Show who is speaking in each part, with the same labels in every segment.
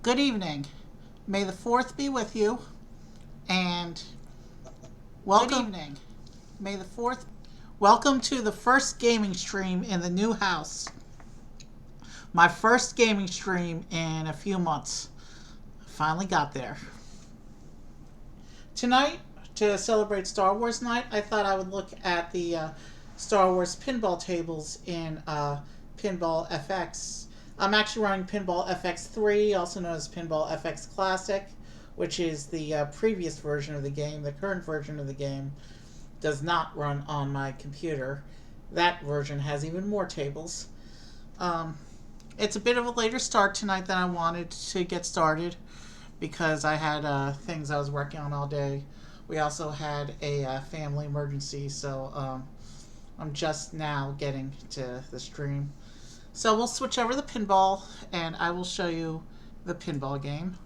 Speaker 1: Good evening. May the 4th be with you, and welcome. Good evening. May the 4th. Welcome to the first gaming stream in the new house. My first gaming stream in a few months. Finally got there. Tonight, to celebrate Star Wars night, I thought I would look at the Star Wars pinball tables in Pinball FX. I'm actually running Pinball FX 3, also known as Pinball FX Classic, which is the previous version of the game. The current version of the game does not run on my computer. That version has even more tables. It's a bit of a later start tonight than I wanted to get started because I had things I was working on all day. We also had a family emergency, so I'm just now getting to the stream. So we'll switch over the pinball, and I will show you the pinball game.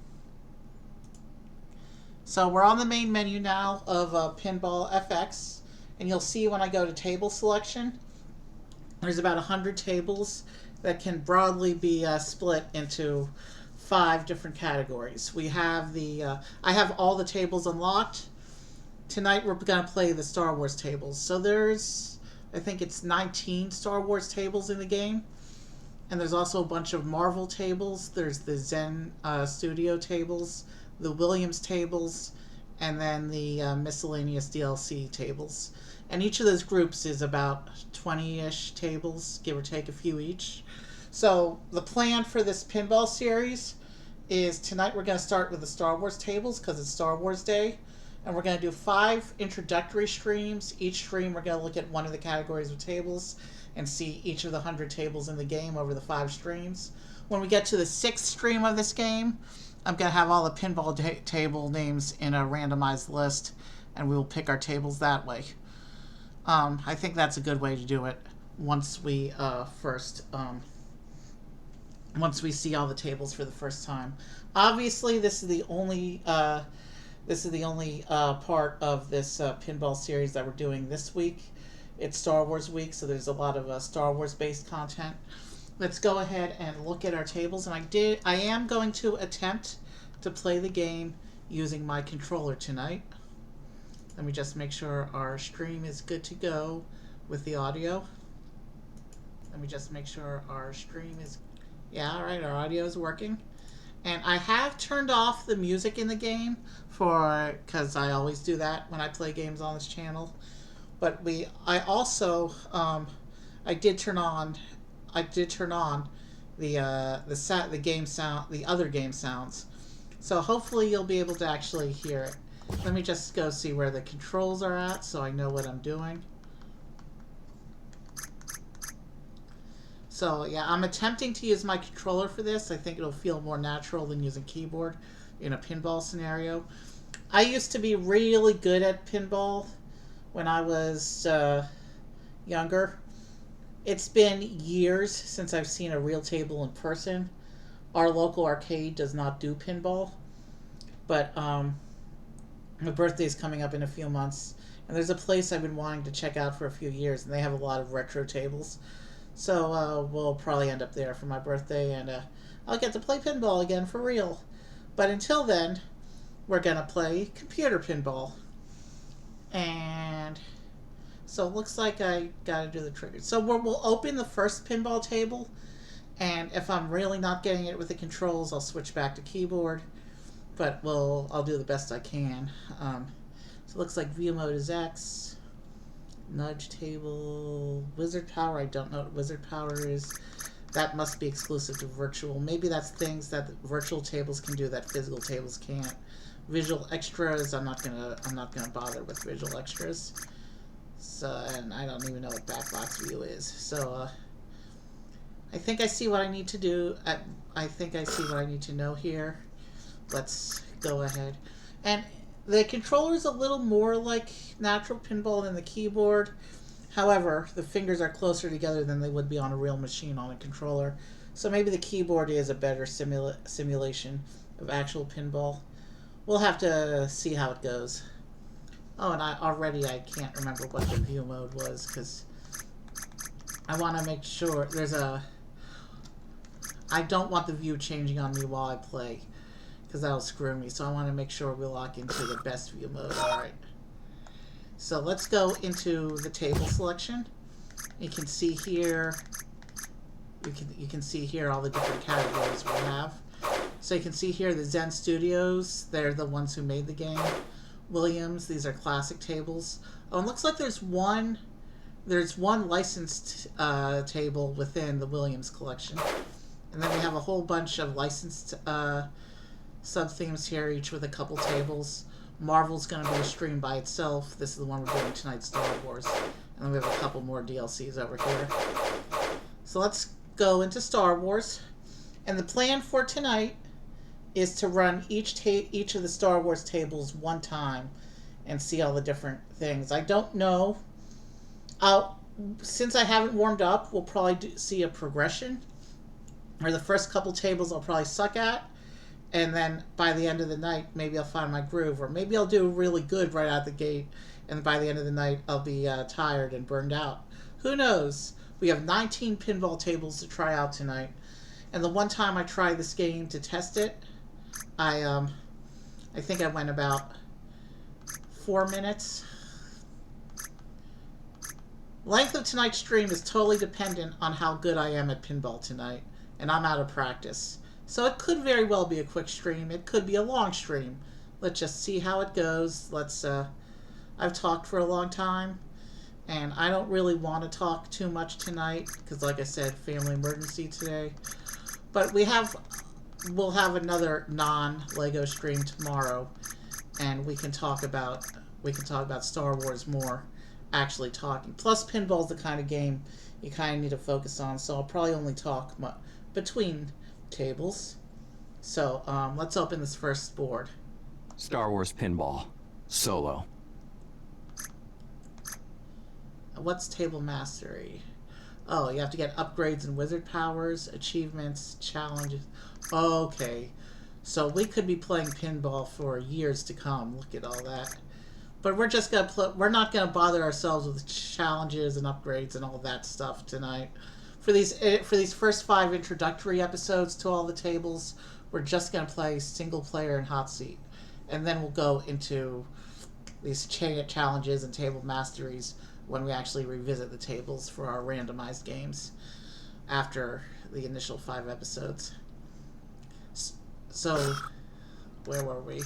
Speaker 1: So we're on the main menu now of Pinball FX, and you'll see when I go to table selection, there's about 100 tables that can broadly be split into 5 different categories. We have I have all the tables unlocked. Tonight we're going to play the Star Wars tables. So there's, I think it's 19 Star Wars tables in the game. And there's also a bunch of Marvel tables. There's the Zen Studio tables, the Williams tables, and then the miscellaneous DLC tables. And each of those groups is about 20-ish tables, give or take a few each. So the plan for this pinball series is tonight we're going to start with the Star Wars tables because it's Star Wars Day. And we're going to do 5 introductory streams. Each stream we're going to look at one of the categories of tables and see each of the 100 tables in the game over the 5 streams. When we get to the 6th stream of this game, I'm going to have all the pinball table names in a randomized list, and we will pick our tables that way. I think that's a good way to do it once we once we see all the tables for the first time. Obviously, this is the only part of this pinball series that we're doing this week. It's Star Wars week, so there's a lot of Star Wars based content. Let's go ahead and look at our tables, and I am going to attempt to play the game using my controller tonight. Let me just make sure our stream is good to go with the audio. Let me just make sure our stream is... Yeah, alright, our audio is working. And I have turned off the music in the game because I always do that when I play games on this channel. But I also I did turn on the game sound, the other game sounds. So hopefully you'll be able to actually hear it. Let me just go see where the controls are at so I know what I'm doing. So yeah, I'm attempting to use my controller for this. I think it'll feel more natural than using keyboard in a pinball scenario. I used to be really good at pinball when I was younger. It's been years since I've seen a real table in person. Our local arcade does not do pinball, but my birthday's coming up in a few months, and there's a place I've been wanting to check out for a few years, and they have a lot of retro tables. So we'll probably end up there for my birthday, and I'll get to play pinball again for real. But until then, we're going to play computer pinball. And so it looks like I got to do the triggers. So we'll open the first pinball table, and if I'm really not getting it with the controls, I'll switch back to keyboard. But I'll do the best I can. So it looks like view mode is X. Nudge table, wizard power. I don't know what wizard power is. That must be exclusive to virtual. Maybe that's things that virtual tables can do that physical tables can't. Visual extras. I'm not gonna bother with visual extras. So, and I don't even know what backbox view is. So I think I see what I need to do. I think I see what I need to know here. Let's go ahead. And the controller is a little more like natural pinball than the keyboard. However, the fingers are closer together than they would be on a real machine on a controller. So maybe the keyboard is a better simulation of actual pinball. We'll have to see how it goes. Oh, and I can't remember what the view mode was because I want to make sure there's a I don't want the view changing on me while I play, because that'll screw me. So I want to make sure we lock into the best view mode. Alright. So let's go into the table selection. You can see here, you can see here all the different categories we have. So you can see here the Zen Studios, they're the ones who made the game. Williams, these are classic tables. Oh, and looks like there's one licensed table within the Williams collection. And then we have a whole bunch of licensed sub-themes here, each with a couple tables. Marvel's going to be a stream by itself. This is the one we're doing tonight, Star Wars. And then we have a couple more DLCs over here. So let's go into Star Wars. And the plan for tonight is to run each of the Star Wars tables one time and see all the different things. I don't know. Since I haven't warmed up, we'll probably see a progression. Or the first couple tables I'll probably suck at. And then by the end of the night, maybe I'll find my groove. Or maybe I'll do really good right out the gate. And by the end of the night, I'll be tired and burned out. Who knows? We have 19 pinball tables to try out tonight. And the one time I tried this game to test it, I think I went about 4 minutes. Length of tonight's stream is totally dependent on how good I am at pinball tonight. And I'm out of practice. So it could very well be a quick stream. It could be a long stream. Let's just see how it goes. I've talked for a long time. And I don't really want to talk too much tonight. Because like I said, family emergency today. But we'll have another non-Lego stream tomorrow. And we can talk about Star Wars more. Actually talking. Plus pinball's the kind of game you kind of need to focus on. So I'll probably only talk between tables. So let's open this first board.
Speaker 2: Star Wars Pinball Solo.
Speaker 1: What's table mastery? Oh, you have to get upgrades and wizard powers, achievements, challenges. Okay, so we could be playing pinball for years to come. Look at all that. But we're just gonna we're not gonna bother ourselves with challenges and upgrades and all that stuff tonight. For these first 5 introductory episodes to all the tables, we're just gonna play single player and hot seat, and then we'll go into these challenges and table masteries when we actually revisit the tables for our randomized games after the initial 5 episodes. So, where were we?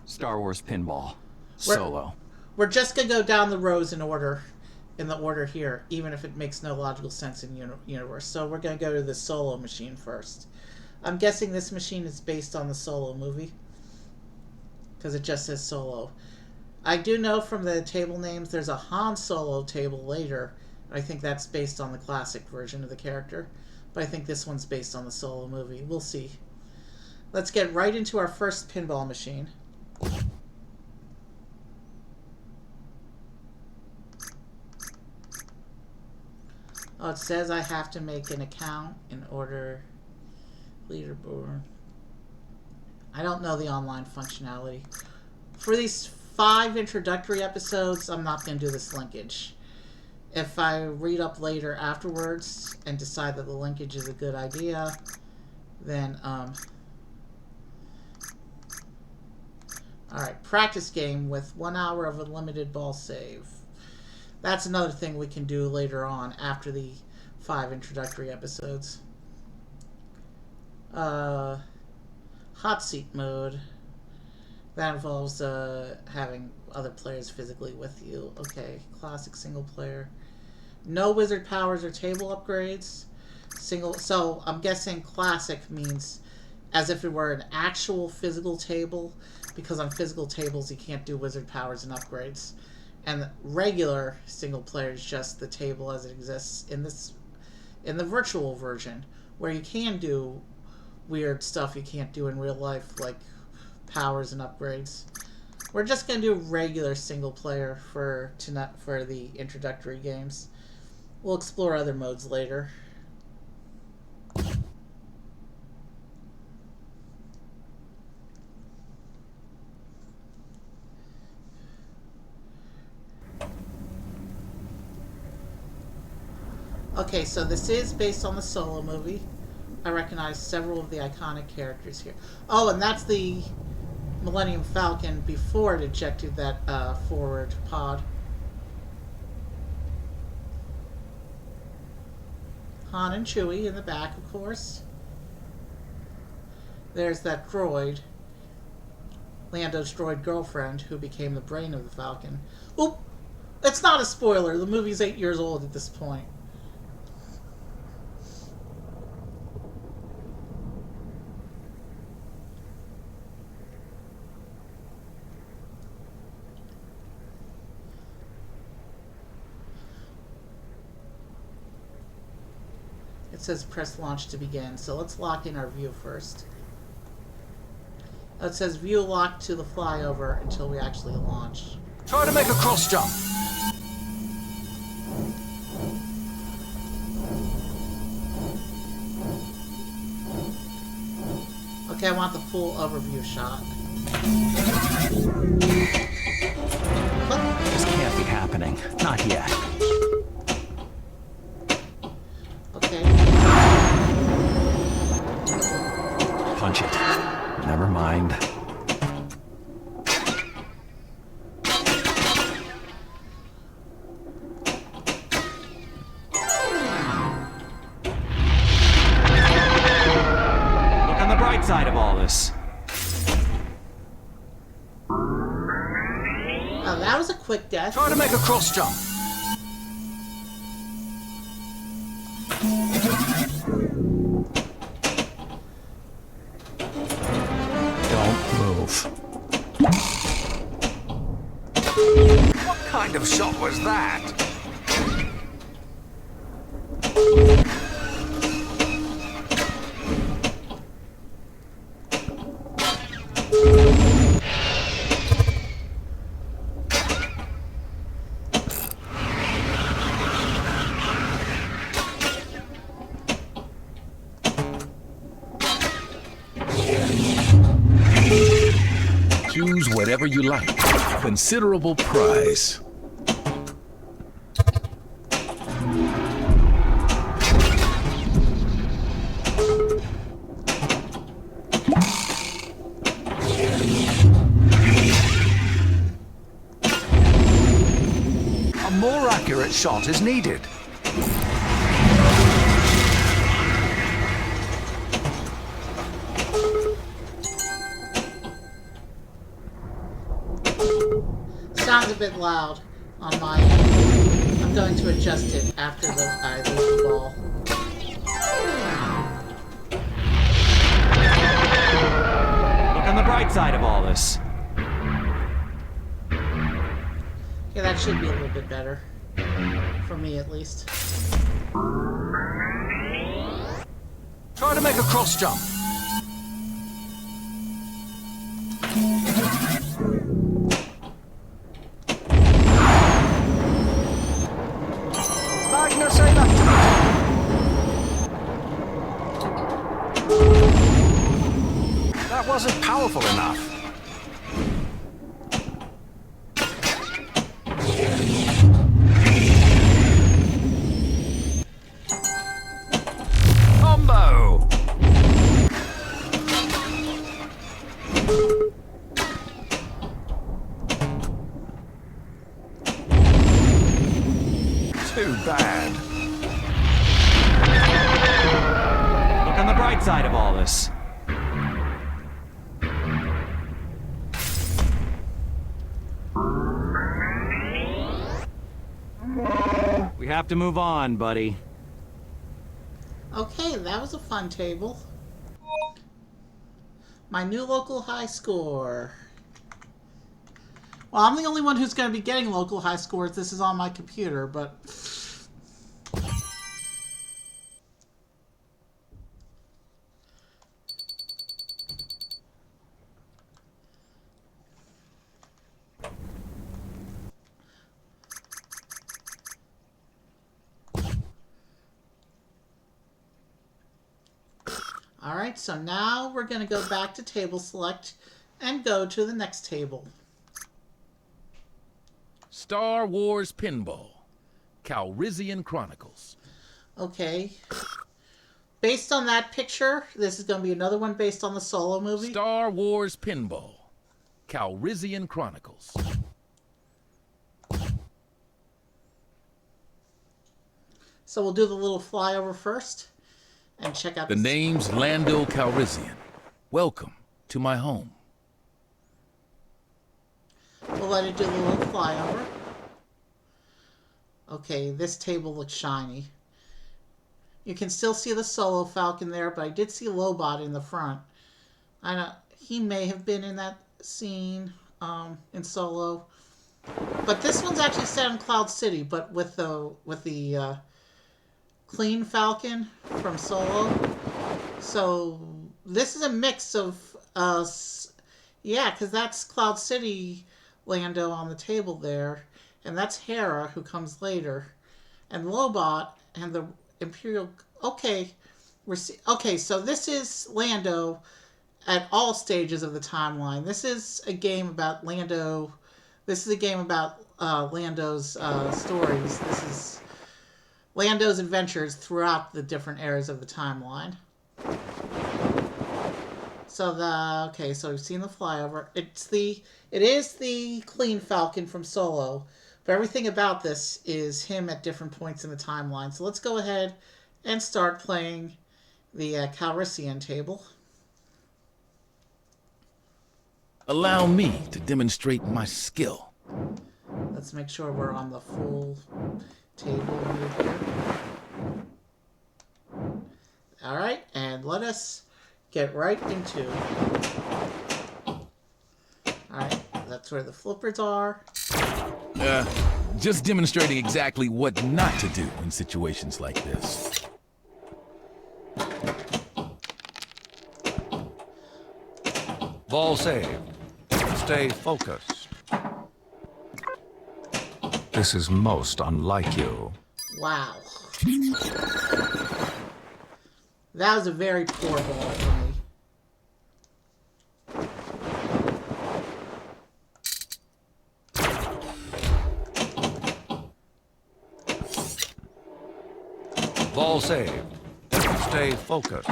Speaker 2: Star Wars Pinball Solo.
Speaker 1: We're just going to go down the rows in the order here, even if it makes no logical sense in universe. So we're going to go to the Solo machine first. I'm guessing this machine is based on the Solo movie, because it just says Solo. I do know from the table names there's a Han Solo table later. I think that's based on the classic version of the character. But I think this one's based on the Solo movie. We'll see. Let's get right into our first pinball machine. Oh, it says I have to make an account in order leaderboard. I don't know the online functionality. For these 5 introductory episodes, I'm not going to do this linkage. If I read up later afterwards and decide that the linkage is a good idea, then, alright, practice game with 1 hour of unlimited ball save. That's another thing we can do later on after the 5 introductory episodes. Hot seat mode. That involves having other players physically with you. Okay, classic single player. No wizard powers or table upgrades. So I'm guessing classic means as if it were an actual physical table, because on physical tables you can't do wizard powers and upgrades. And regular single player is just the table as it exists in the virtual version, where you can do weird stuff you can't do in real life, like powers and upgrades. We're just going to do regular single player for the introductory games. We'll explore other modes later. Okay, so this is based on the Solo movie. I recognize several of the iconic characters here. Oh, and that's the Millennium Falcon before it ejected that forward pod. Han and Chewie in the back, of course. There's that droid, Lando's droid girlfriend, who became the brain of the Falcon. Oop! It's not a spoiler. The movie's 8 years old at this point. It says press launch to begin, so let's lock in our view first. It says view locked to the flyover until we actually launch.
Speaker 3: Try to make a cross jump.
Speaker 1: Okay, I want the full overview shot.
Speaker 3: This can't be happening. Not yet.
Speaker 1: Okay.
Speaker 3: Punch it. Never mind.
Speaker 2: Look on the bright side of all this.
Speaker 1: Oh, that was a quick death.
Speaker 3: Try to make a cross jump. Don't move. What kind of shot was that?
Speaker 4: Choose whatever you like. Considerable prize.
Speaker 3: A more accurate shot is needed.
Speaker 1: Sounds a bit loud on my end. I'm going to adjust it after I leave the ball.
Speaker 2: Look on the bright side of all this.
Speaker 1: Okay, that should be a little bit better. For me, at least.
Speaker 3: Try to make a cross jump. Magnus, aim activated. That wasn't powerful enough. Combo! Too bad.
Speaker 2: Look on the bright side of all this. We have to move on, buddy.
Speaker 1: Okay, that was a fun table. My new local high score. Well, I'm the only one who's going to be getting local high scores. This is on my computer, but... Alright, so now we're going to go back to table select and go to the next table.
Speaker 4: Star Wars Pinball. Calrissian Chronicles.
Speaker 1: Okay. based on that picture, this is going to be another one based on the Solo movie.
Speaker 4: Star Wars Pinball. Calrissian Chronicles.
Speaker 1: So we'll do the little flyover first and check out
Speaker 4: The name's Lando Calrissian. Welcome to my home.
Speaker 1: We'll let it do the little flyover. Okay, this table looks shiny. You can still see the Solo Falcon there, but I did see Lobot in the front. I know he may have been in that scene in Solo, but this one's actually set in Cloud City, but with the clean Falcon from Solo. So this is a mix of yeah, because that's Cloud City Lando on the table there, and that's Hera who comes later, and Lobot and the Imperial. Okay, okay. So this is Lando at all stages of the timeline. This is a game about Lando. This is a game about Lando's stories. This is Lando's adventures throughout the different eras of the timeline. So so we've seen the flyover. It is the clean Falcon from Solo, but everything about this is him at different points in the timeline. So let's go ahead and start playing the Calrissian table.
Speaker 4: Allow me to demonstrate my skill.
Speaker 1: Let's make sure we're on the full table here. All right, and let us get right into. All right, that's where the flippers are.
Speaker 4: Just demonstrating exactly what not to do in situations like this.
Speaker 3: Ball saved. Stay focused. This is most unlike you.
Speaker 1: Wow. That was a very poor ball for me.
Speaker 3: Ball saved. Stay focused.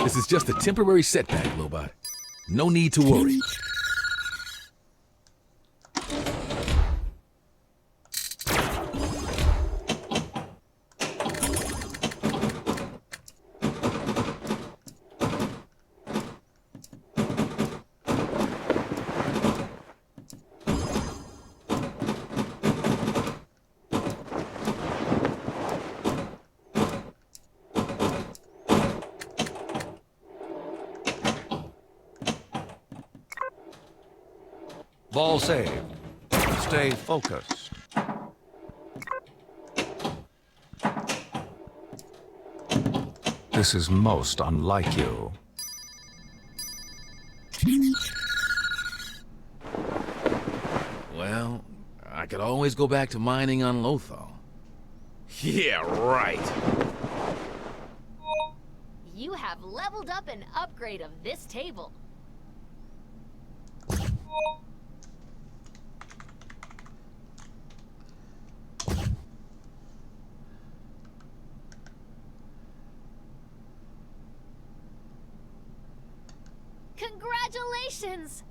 Speaker 4: This is just a temporary setback, Lobot. No need to worry.
Speaker 3: Ball saved. Stay focused. This is most unlike you.
Speaker 4: Well, I could always go back to mining on Lothal. Yeah, right.
Speaker 5: You have leveled up an upgrade of this table. Congratulations!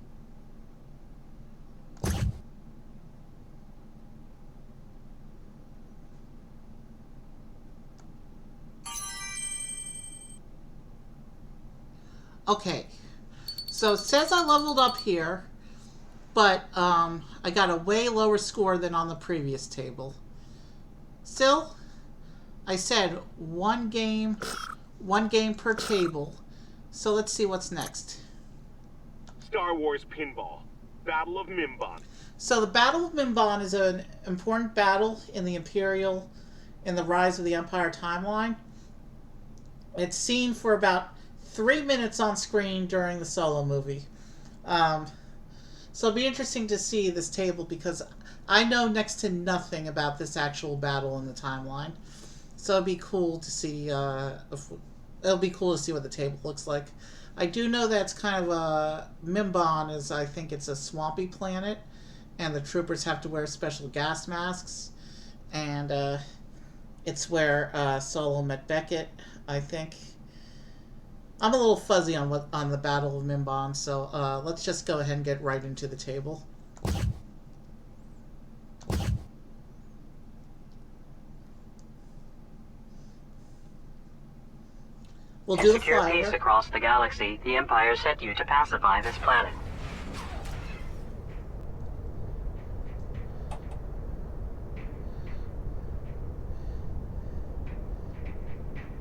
Speaker 1: Okay, so it says I leveled up here, but I got a way lower score than on the previous table. Still, I said one game per table. So let's see what's next.
Speaker 6: Star Wars Pinball, Battle of Mimban.
Speaker 1: So the Battle of Mimban is an important battle in the Rise of the Empire timeline. It's seen for about 3 minutes on screen during the solo movie. So it'll be interesting to see this table because I know next to nothing about this actual battle in the timeline. So it'll be cool to see. It'll be cool to see what the table looks like. I do know that it's kind of Mimbon is. I think it's a swampy planet, and the troopers have to wear special gas masks, and it's where Solo met Beckett. I think. I'm a little fuzzy on the Battle of Mimbon, so let's just go ahead and get right into the table. We'll do the
Speaker 7: secure peace
Speaker 1: flyover.
Speaker 7: across the galaxy, the Empire sent you to pacify this planet.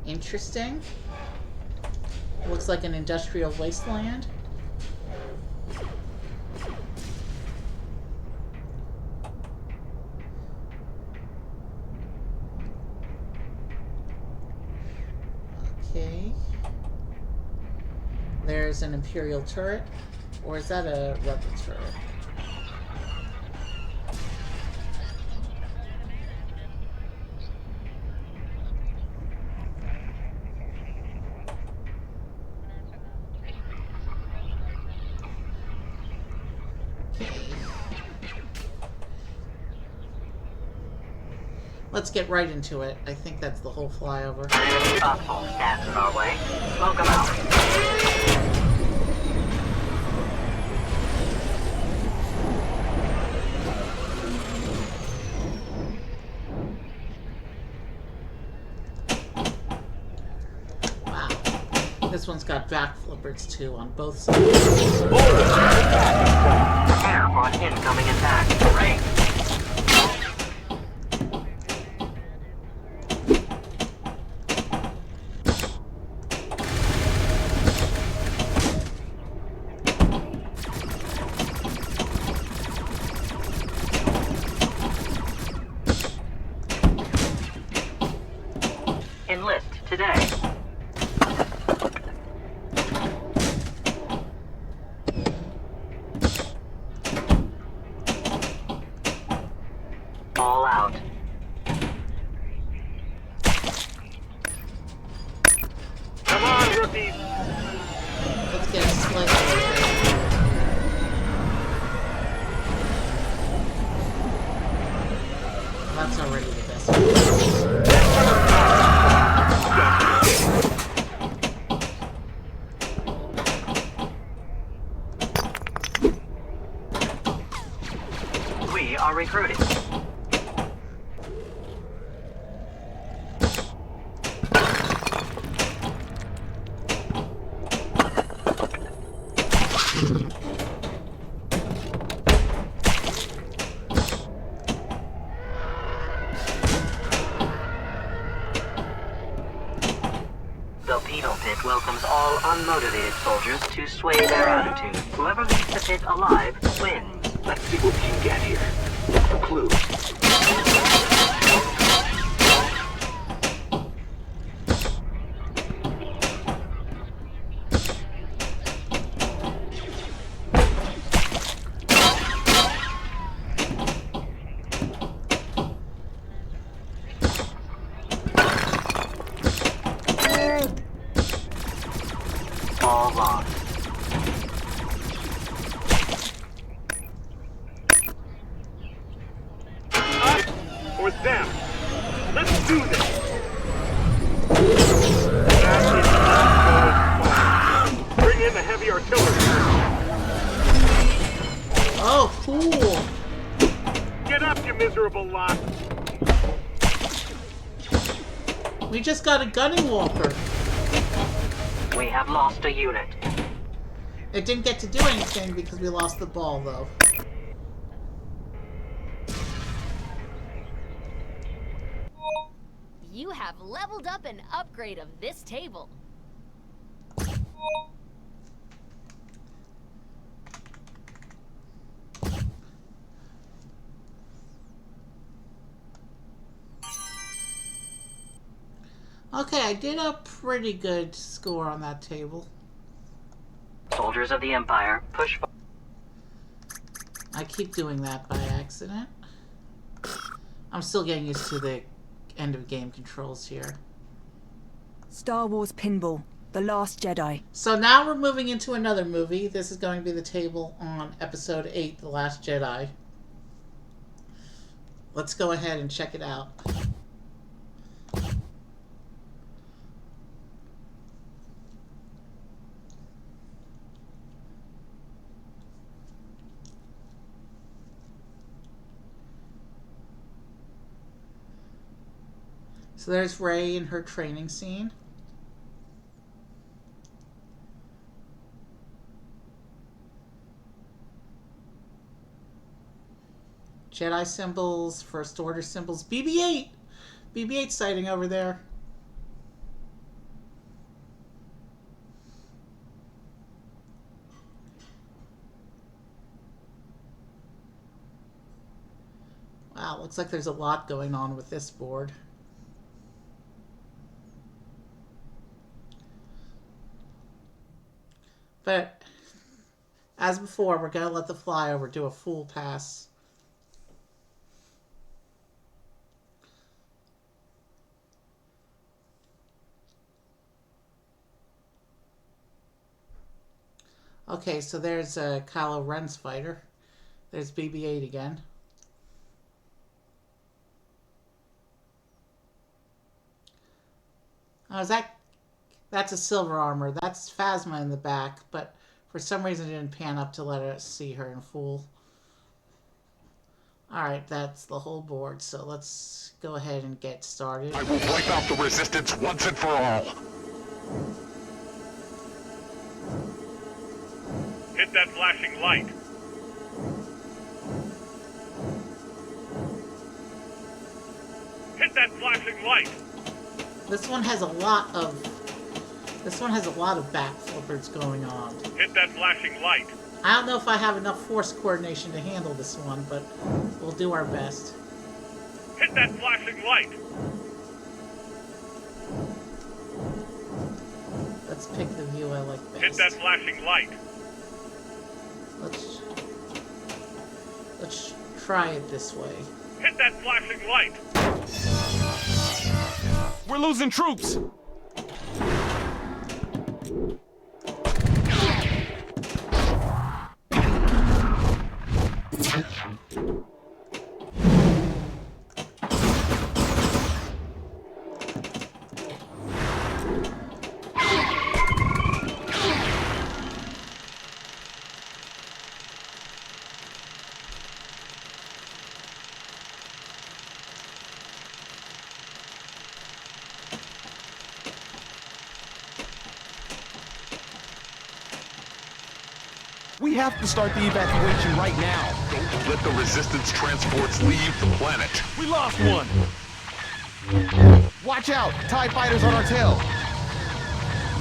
Speaker 1: Interesting. Looks like an industrial wasteland. Okay. There's an Imperial turret. Or is that a Rebel turret? Let's get right into it. I think that's the whole flyover.
Speaker 7: Thoughtful stands in our way. Smoke 'em out.
Speaker 1: Wow. This one's got back flippers too on both sides.
Speaker 7: Prepare for an incoming attack. Great. Enlist today. All out.
Speaker 6: Come on, rookies!
Speaker 1: Let's get a split over. That's already the best one.
Speaker 7: We are recruiting. The penal pit welcomes all unmotivated soldiers to sway their attitude. Whoever leaves the pit alive wins.
Speaker 3: Let's see what we can get here. Clue.
Speaker 7: All lost.
Speaker 6: Us or them? Let's do this! That is not going far. Bring in the heavy artillery.
Speaker 1: Oh, cool.
Speaker 6: Get up, you miserable lot!
Speaker 1: We just got a gunning walker.
Speaker 7: We have lost a unit.
Speaker 1: It didn't get to do anything because we lost the ball, though.
Speaker 5: You have leveled up an upgrade of this table.
Speaker 1: Okay, I did a pretty good score on that table.
Speaker 7: Soldiers of the Empire, push forward.
Speaker 1: I keep doing that by accident. I'm still getting used to the end of game controls here.
Speaker 8: Star Wars Pinball, The Last Jedi.
Speaker 1: So now we're moving into another movie. This is going to be the table on Episode 8, The Last Jedi. Let's go ahead and check it out. So there's Rey in her training scene. Jedi symbols, First Order symbols. BB-8! BB-8 sighting over there. Wow, looks like there's a lot going on with this board. But, as before, we're going to let the flyover do a full pass. Okay, so there's Kylo Ren's fighter. There's BB-8 again. Oh, that's a silver armor. That's Phasma in the back, but for some reason it didn't pan up to let us see her in full. Alright, that's the whole board, so let's go ahead and get started.
Speaker 6: I will wipe out the Resistance once and for all. Hit that flashing light. Hit that flashing light.
Speaker 1: This one has a lot of back flippers going on.
Speaker 6: Hit that flashing light.
Speaker 1: I don't know if I have enough force coordination to handle this one, but we'll do our best.
Speaker 6: Hit that flashing light.
Speaker 1: Let's pick the view I like best.
Speaker 6: Hit that flashing light.
Speaker 1: Let's try it this way.
Speaker 6: Hit that flashing light.
Speaker 2: We're losing troops! We have to start the evacuation right now.
Speaker 6: Don't let the Resistance transports leave the planet.
Speaker 2: We lost one.
Speaker 4: Watch out! TIE fighters on our tail!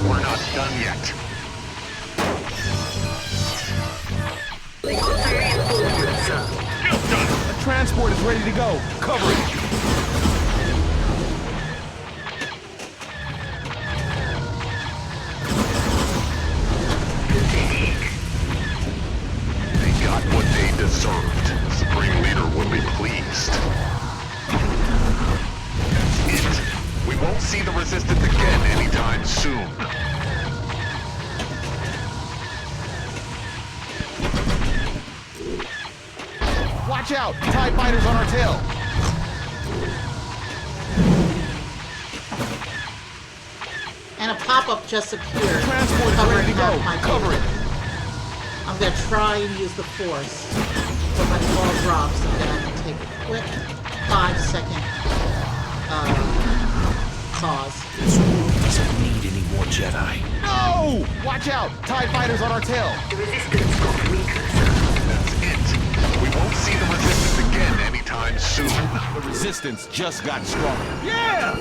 Speaker 6: We're not done yet. Kill shot.
Speaker 4: A transport is ready to go. Cover it!
Speaker 6: They got what they deserved. The Supreme Leader will be pleased. That's it. We won't see the Resistance again anytime soon.
Speaker 4: Watch out! TIE fighters on our tail!
Speaker 1: And a pop-up just appeared.
Speaker 4: Transport is ready to go.
Speaker 1: My
Speaker 4: Cover it!
Speaker 1: I'm gonna try and use the force, but my ball drops, and then I can take a quick 5-second pause.
Speaker 4: This world doesn't need any more Jedi. No! Watch out! TIE fighters on our tail!
Speaker 6: That's it. We won't see the Resistance again anytime soon.
Speaker 4: The Resistance just got stronger. Yeah!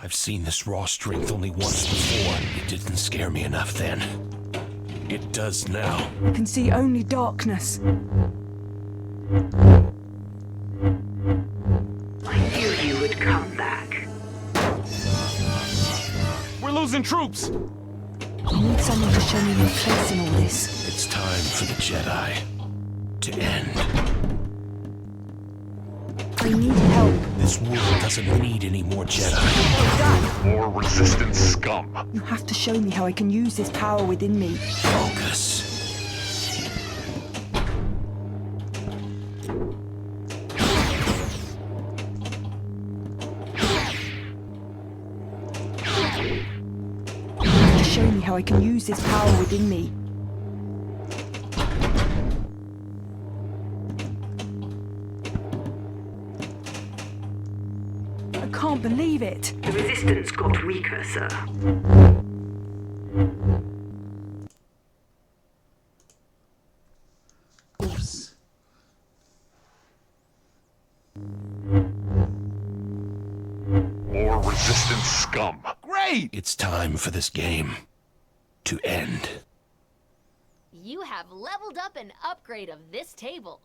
Speaker 3: I've seen this raw strength only once before. It didn't scare me enough then. It does now.
Speaker 8: I can see only darkness.
Speaker 7: I knew you would come back.
Speaker 2: We're losing troops!
Speaker 8: I need someone to show me my place in all this.
Speaker 3: It's time for the Jedi to end.
Speaker 8: I need help.
Speaker 3: This world doesn't need any more Jedi.
Speaker 8: Dad,
Speaker 6: More resistance scum.
Speaker 8: you have to show me how I can use this power within me.
Speaker 3: Focus.
Speaker 8: You have to show me how I can use this power within me. I can't believe it.
Speaker 7: The resistance got weaker, sir.
Speaker 1: Oops.
Speaker 6: More resistance scum.
Speaker 2: Great!
Speaker 3: It's time for this game to end.
Speaker 5: You have leveled up an upgrade of this table.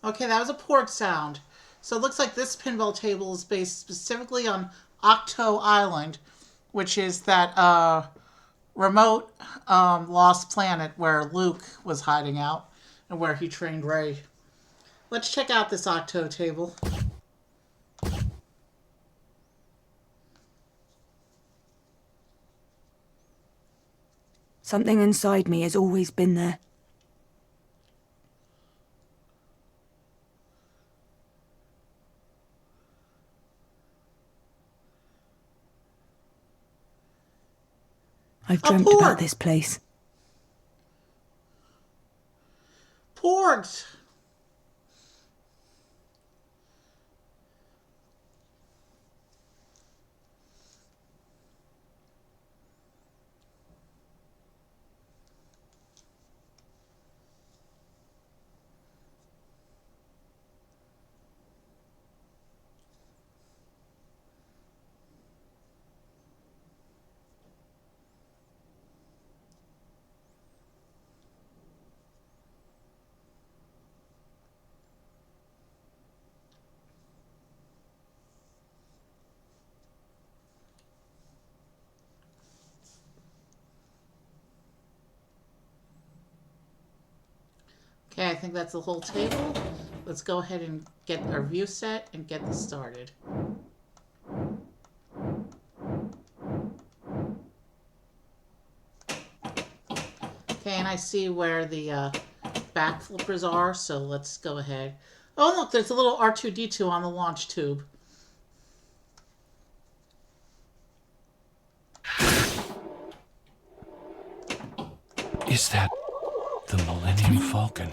Speaker 1: Okay, that was a port sound. So it looks like this pinball table is based specifically on Octo Island, which is that remote lost planet where Luke was hiding out and where he trained Rey. Let's check out this Octo table.
Speaker 8: Something inside me has always been there. I've dreamt
Speaker 1: porg!
Speaker 8: about this place.
Speaker 1: Porgs! Okay, I think that's the whole table. Let's go ahead and get our view set and get this started. Okay, and I see where the back flippers are, so let's go ahead. Oh, look, there's a little R2-D2 on the launch tube.
Speaker 3: Is that the Millennium Falcon?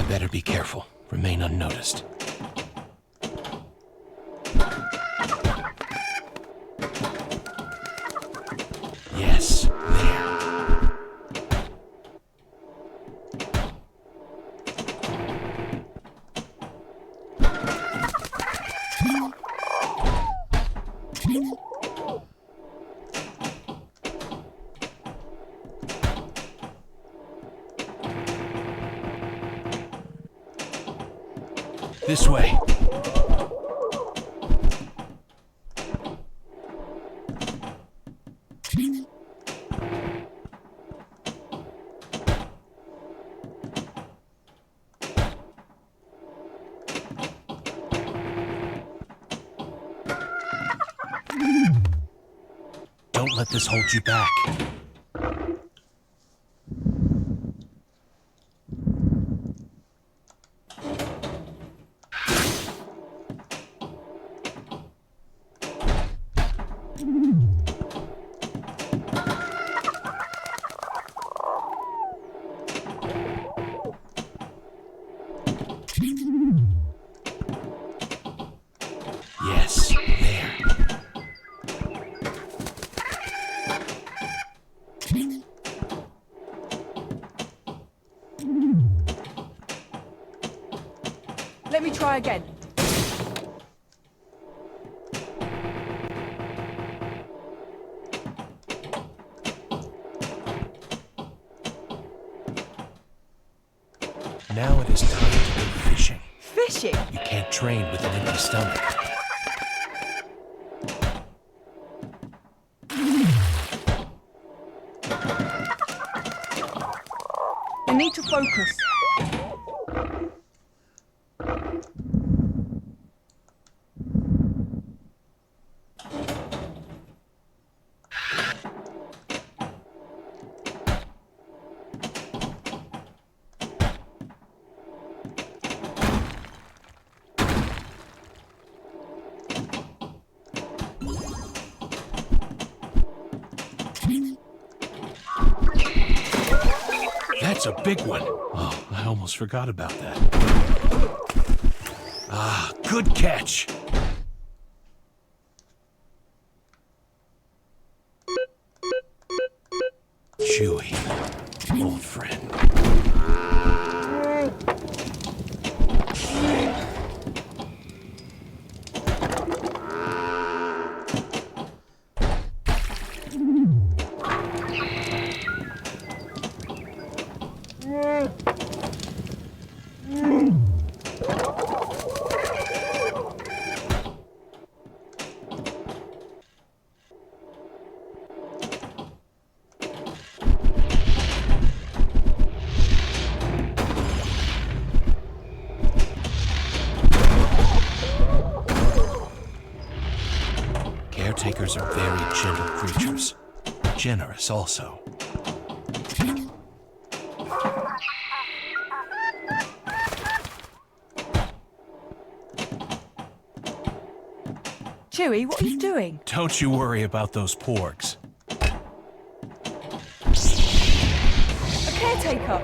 Speaker 3: Better be careful. Remain unnoticed. Yes, there. This way. Don't let this hold you back. Yes, there.
Speaker 8: Let me try again.
Speaker 3: Now it is time to go fishing.
Speaker 8: Fishing?
Speaker 3: You can't train with an empty stomach.
Speaker 8: I need to focus.
Speaker 3: That's a big one. Oh, I almost forgot about that. Ah, good catch. Chewy, old friend. Caretakers are very gentle creatures. Generous also.
Speaker 8: Chewy, what are you doing?
Speaker 3: Don't you worry about those porgs.
Speaker 8: A caretaker.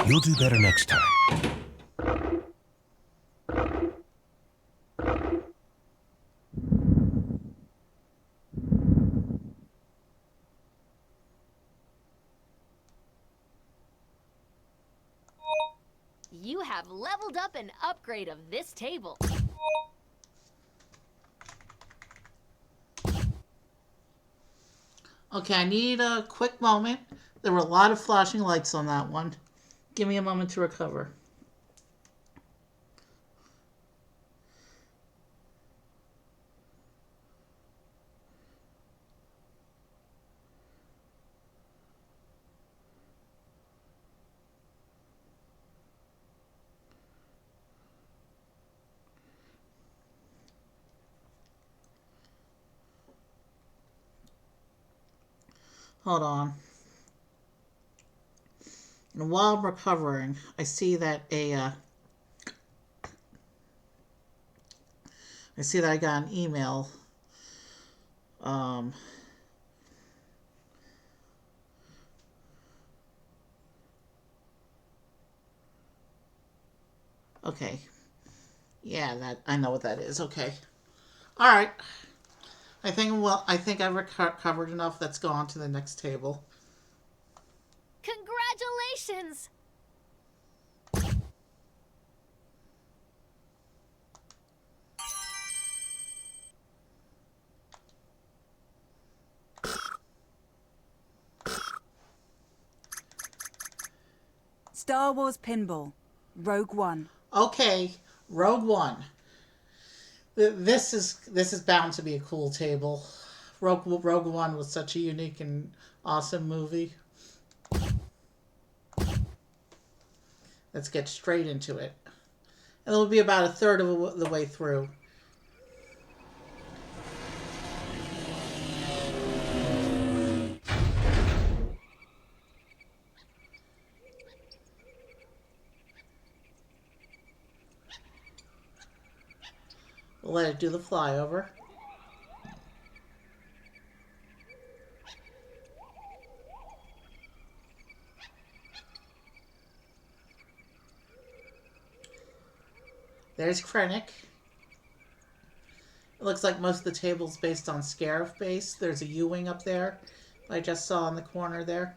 Speaker 3: You'll do better next time.
Speaker 5: You have leveled up an upgrade of this table.
Speaker 1: Okay, I need a quick moment. There were a lot of flashing lights on that one. Give me a moment to recover. Hold on. And while I'm recovering, I see that I see that I got an email. Okay. Yeah, that I know what that is. Okay. All right. I think I've covered enough. Let's go on to the next table.
Speaker 5: Congratulations!
Speaker 8: Star Wars Pinball, Rogue One.
Speaker 1: Okay, Rogue One. This is bound to be a cool table. Rogue One was such a unique and awesome movie. Let's get straight into it. And it'll be about a third of the way through. We'll let it do the flyover. There's Krennic. It looks like most of the table's based on Scarif base. There's a U-wing up there I just saw in the corner there.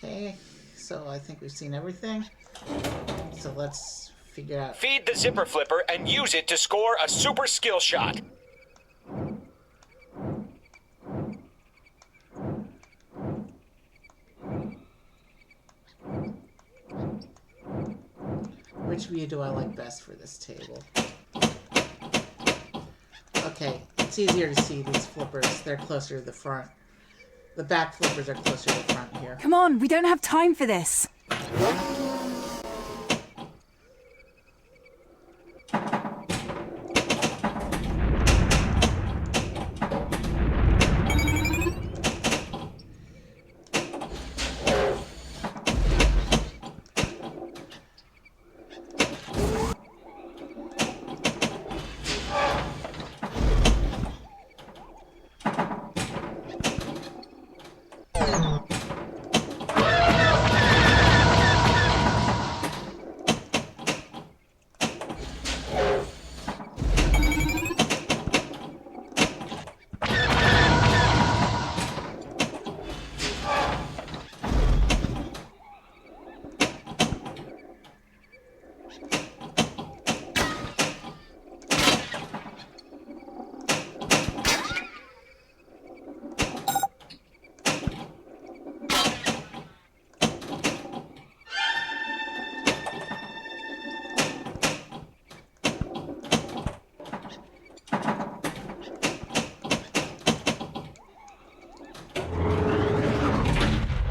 Speaker 1: Okay, so I think we've seen everything. So let's figure out.
Speaker 9: Feed the zipper flipper and use it to score a super skill shot.
Speaker 1: Which view do I like best for this table? Okay, it's easier to see these flippers. They're closer to the front. The back flippers are closer to the front here.
Speaker 8: Come on, we don't have time for this.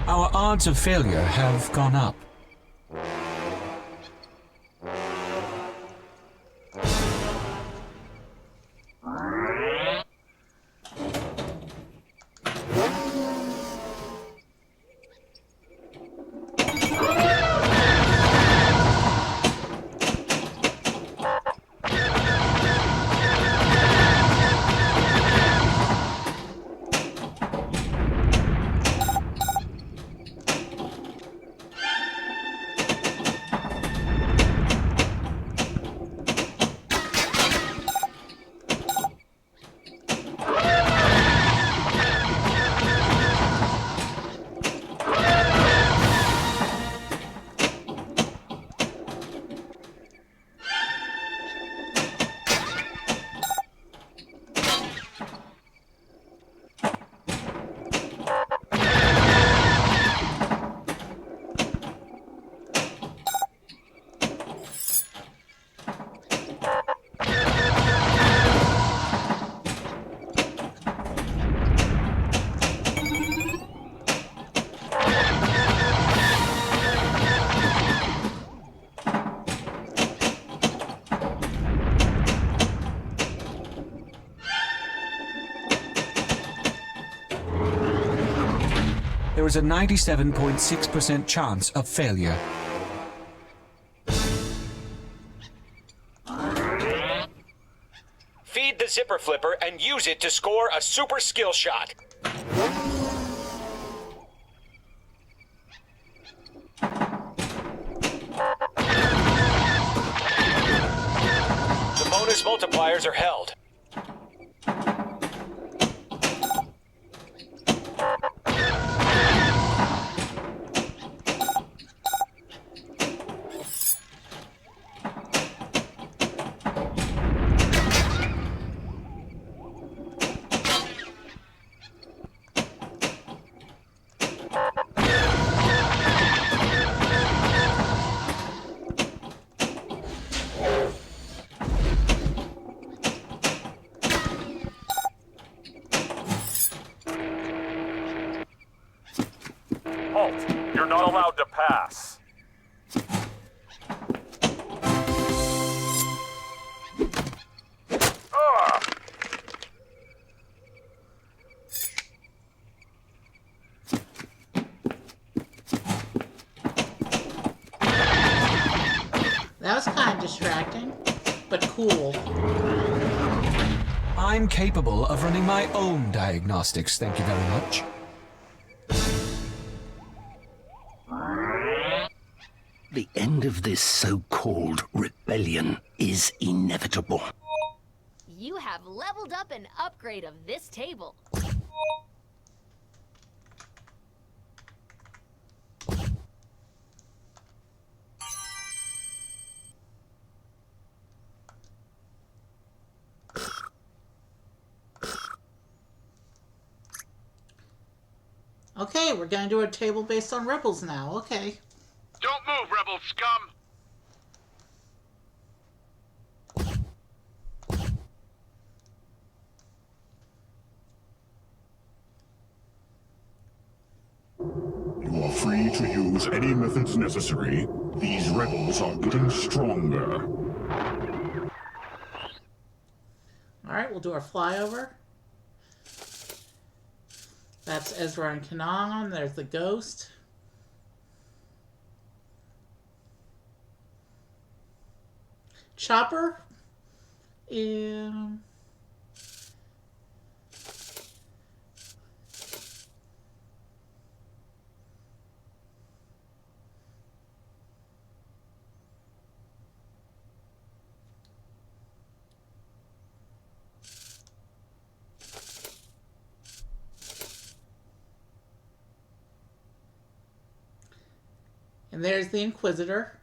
Speaker 10: Our odds of failure have gone up. there is a 97.6% chance of failure.
Speaker 9: Feed the zipper flipper and use it to score a super skill shot. The bonus multipliers are held.
Speaker 6: Halt! You're not allowed to pass.
Speaker 1: That was kind of distracting, but cool.
Speaker 10: I'm capable of running my own diagnostics, thank you very much.
Speaker 3: The end of this so-called rebellion is inevitable.
Speaker 5: You have leveled up an upgrade of this table.
Speaker 1: Okay, we're gonna do a table based on rebels now. Okay.
Speaker 6: Don't move, rebel scum!
Speaker 11: You are free to use any methods necessary. These rebels are getting stronger.
Speaker 1: Alright, we'll do our flyover. That's Ezra and Kanan. There's the ghost. Chopper. And there's the Inquisitor.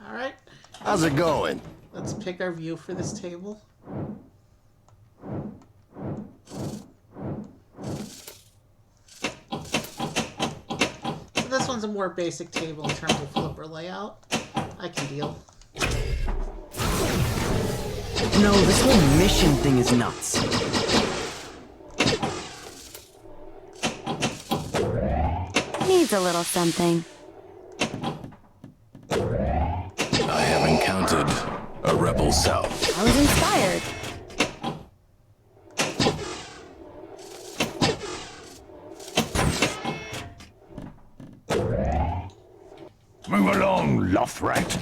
Speaker 1: Alright.
Speaker 3: How's it going?
Speaker 1: Let's pick our view for this table. So this one's a more basic table in terms of flipper layout. I can deal.
Speaker 12: No, this whole mission thing is nuts.
Speaker 13: Needs a little something.
Speaker 3: I have encountered a rebel cell.
Speaker 13: I was inspired.
Speaker 3: Move along, Lothrat.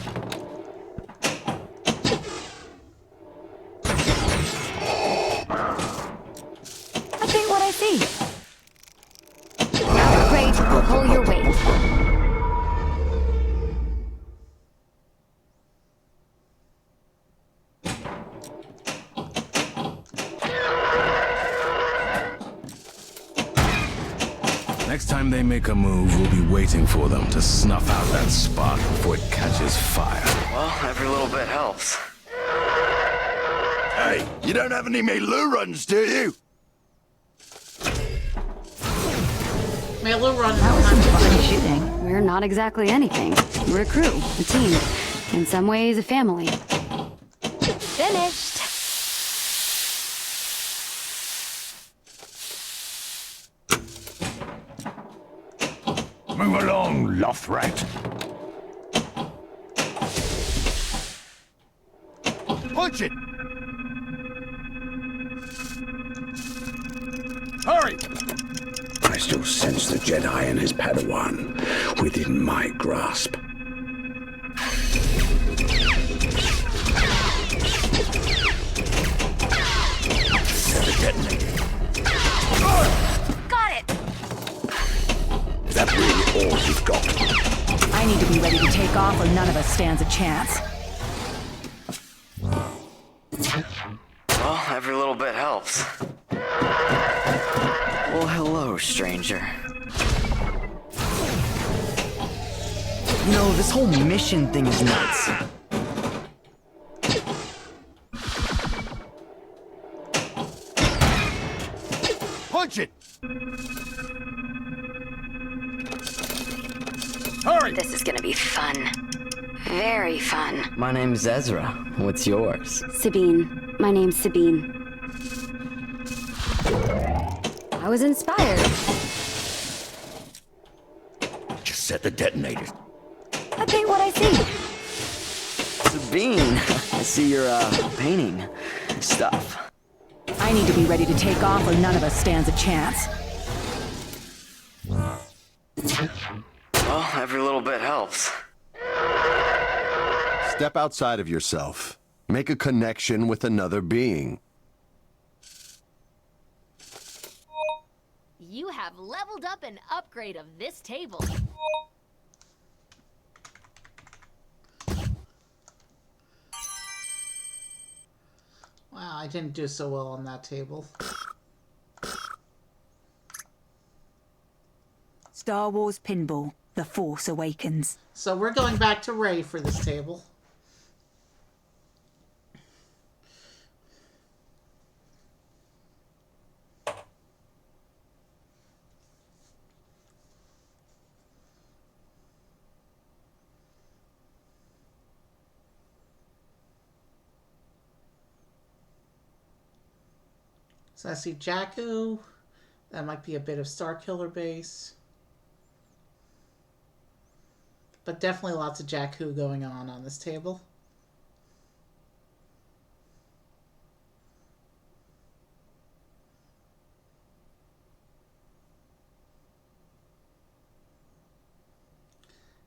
Speaker 13: I paint what I see. Great, I'll pull your weight.
Speaker 4: Next time they make a move, we'll be waiting for them to snuff out that spark before it catches fire.
Speaker 12: Well, every little bit helps.
Speaker 3: Hey, you don't have any Melu runs, do you?
Speaker 1: Mailer run.
Speaker 13: That was some fun shooting. We're not exactly anything. We're a crew, a team. In some ways, a family. Finished.
Speaker 3: Move Move along, Lothrat. Punch it! Hurry!
Speaker 14: I still sense the Jedi and his Padawan within my grasp.
Speaker 3: Detonated.
Speaker 5: Got it!
Speaker 14: Is that really all you've got?
Speaker 8: I need to be ready to take off or none of us stands a chance.
Speaker 12: Well, every little bit helps. Well, hello, stranger. No, this whole mission thing is nuts.
Speaker 3: Punch it! Hurry!
Speaker 13: This is gonna be fun. Very fun.
Speaker 12: My name's Ezra. What's yours?
Speaker 13: Sabine. My name's Sabine. I was inspired.
Speaker 3: Just set the detonators.
Speaker 13: I paint what I see.
Speaker 12: Sabine, I see you're, painting stuff.
Speaker 8: I need to be ready to take off or none of us stands a chance.
Speaker 12: Well, every little bit helps.
Speaker 15: Step outside of yourself. Make a connection with another being.
Speaker 5: You have leveled up an upgrade of this table.
Speaker 1: Wow, I didn't do so well on that table.
Speaker 8: Star Wars Pinball, The Force Awakens.
Speaker 1: So we're going back to Ray for this table. So I see Jakku. That might be a bit of Starkiller base. But definitely lots of Jakku going on this table.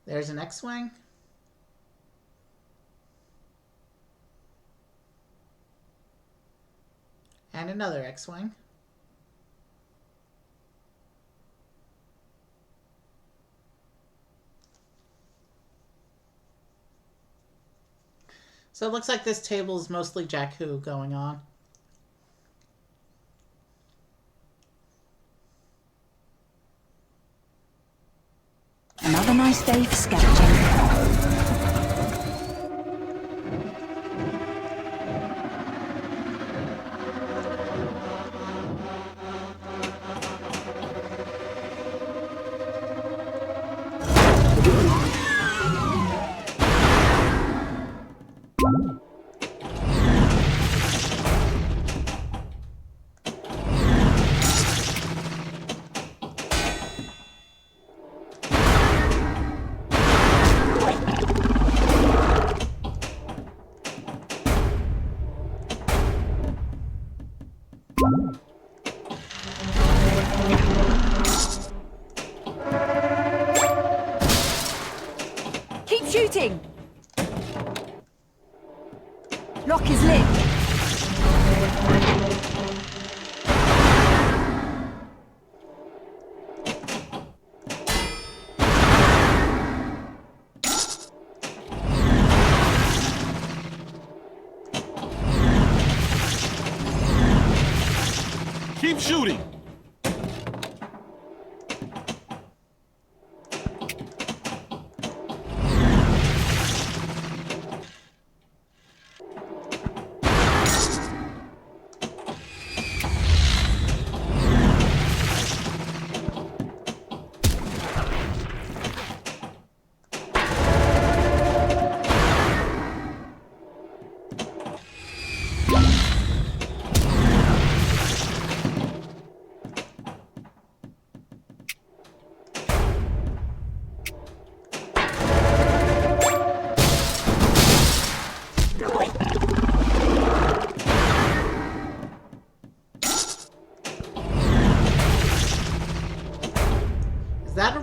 Speaker 1: There's an X-Wing. And another X-Wing. So it looks like this table is mostly Jakku going on.
Speaker 8: Another nice day for scavenging. Keep shooting! Lock is lit.
Speaker 3: Keep shooting!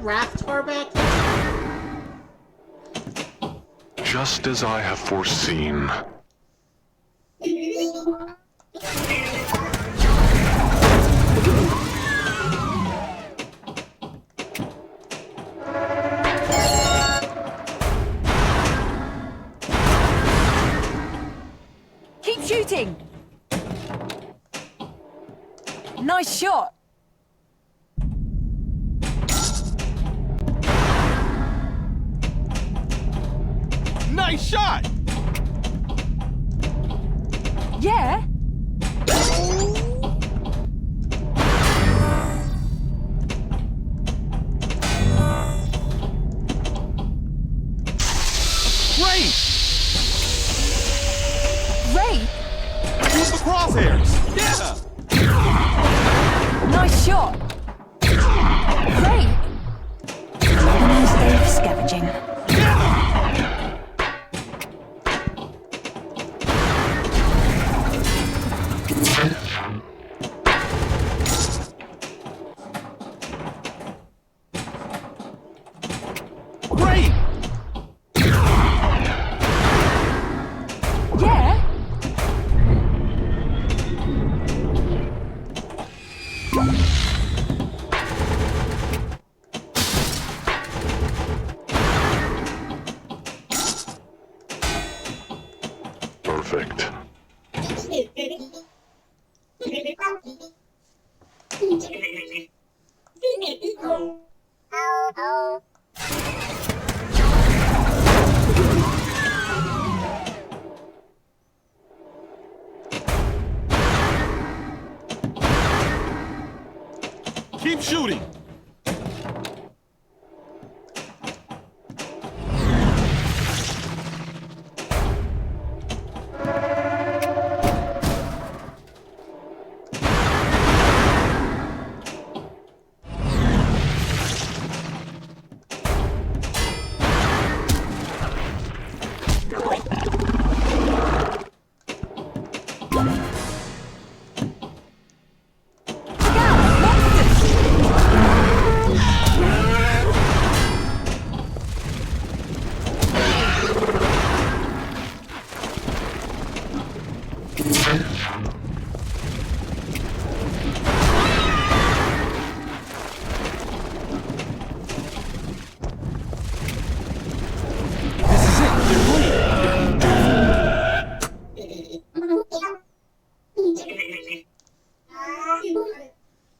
Speaker 1: Rathtar back there?
Speaker 11: Just as I have foreseen.
Speaker 8: Keep shooting! Nice shot!
Speaker 9: Nice shot!
Speaker 8: Yeah?
Speaker 9: Great!
Speaker 8: Great!
Speaker 9: Use the crosshairs! Yeah!
Speaker 8: Nice shot! Great! Have a nice day of scavenging.
Speaker 9: Great!
Speaker 8: Yeah?
Speaker 11: Perfect.
Speaker 9: Keep shooting!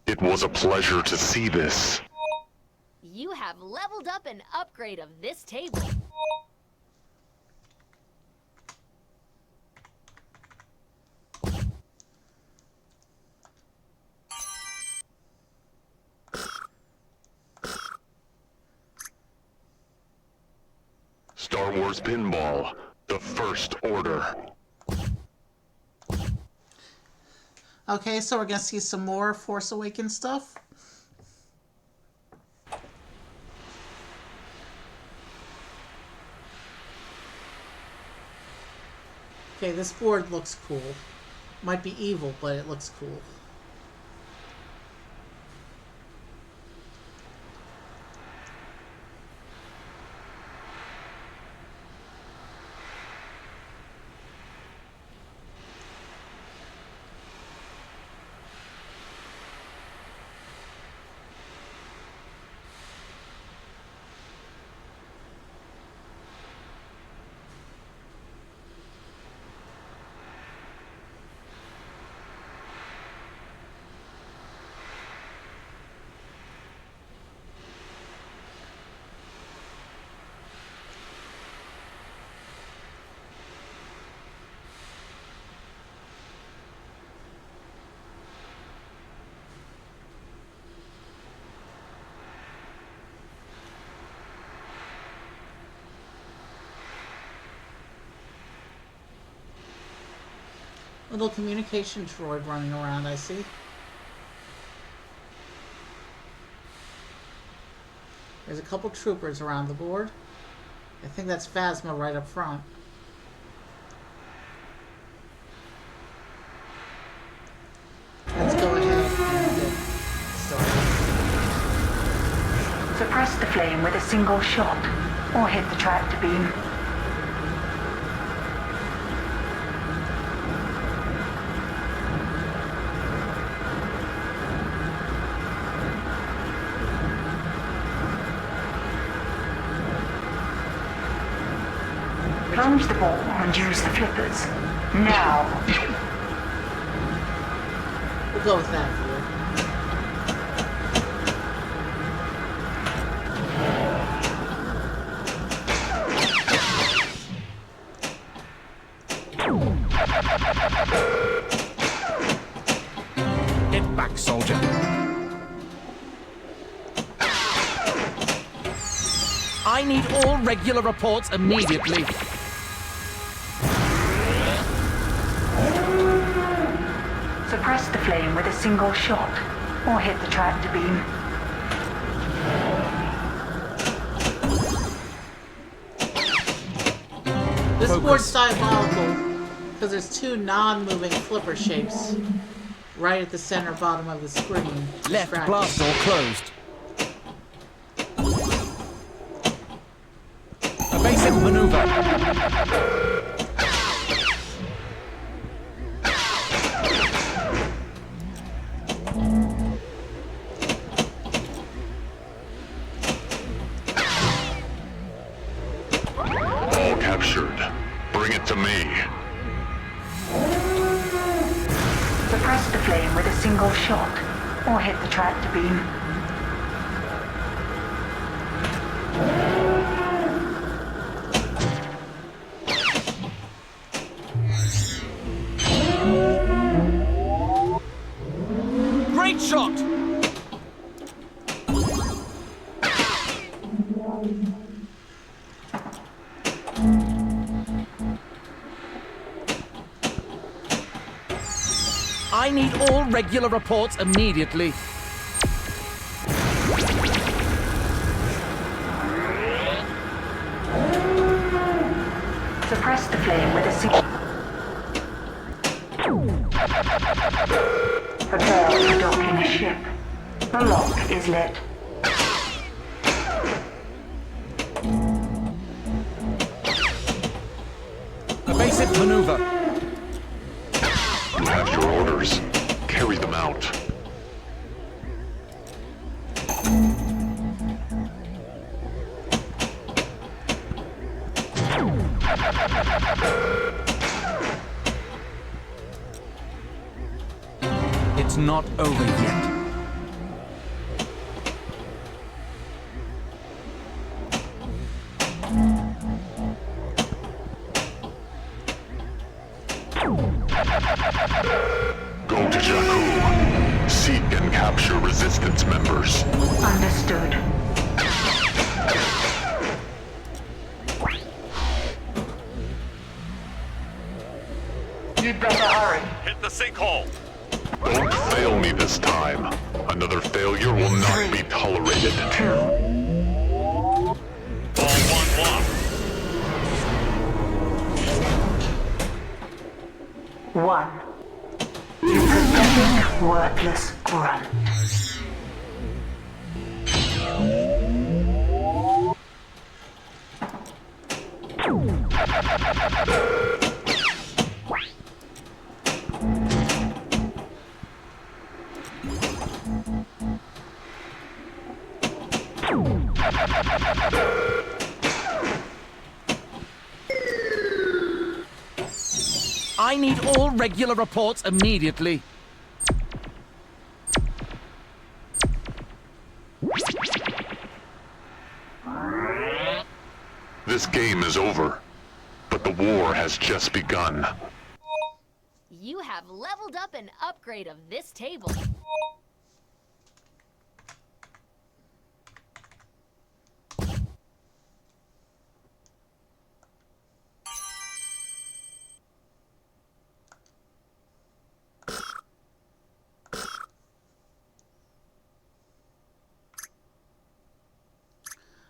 Speaker 11: It was a pleasure to see this.
Speaker 5: You have leveled up an upgrade of this table.
Speaker 11: Star Wars Pinball, the First Order.
Speaker 1: Okay, so we're gonna see some more Force Awakens stuff. Okay, this board looks cool. Might be evil, but it looks cool. Little communication droid running around, I see. There's a couple troopers around the board. I think that's Phasma right up front. Let's go ahead and get started.
Speaker 16: Suppress the flame with a single shot, or hit the tractor beam. Plunge the ball and use the flippers. Now.
Speaker 1: We'll go with that here.
Speaker 10: Get back, soldier.
Speaker 17: I need all regular reports immediately.
Speaker 16: Suppress the flame with a single shot, or hit the tractor beam.
Speaker 1: This board's diabolical because there's two non-moving flipper shapes right at the center bottom of the screen.
Speaker 17: Left blast door closed. Evasive maneuver.
Speaker 11: All captured. Bring it to me.
Speaker 16: Suppress the flame with a single shot, or hit the tractor beam.
Speaker 17: Great shot! I need all regular reports immediately.
Speaker 16: Suppress the flame with a single... Prepare for docking a ship. The lock is lit.
Speaker 17: Evasive maneuver.
Speaker 11: You have your orders. Carry them out.
Speaker 17: It's not over yet.
Speaker 11: Go to Jakku. Seek and capture resistance members.
Speaker 16: Understood. You'd better hurry.
Speaker 9: Hit the sinkhole.
Speaker 11: Don't fail me this time. Another failure will not be tolerated.
Speaker 9: Ball 1 locked.
Speaker 16: 1. You pathetic, worthless grunt.
Speaker 17: I need all regular reports immediately.
Speaker 11: This game is over, but the war has just begun.
Speaker 5: You have leveled up an upgrade of this table.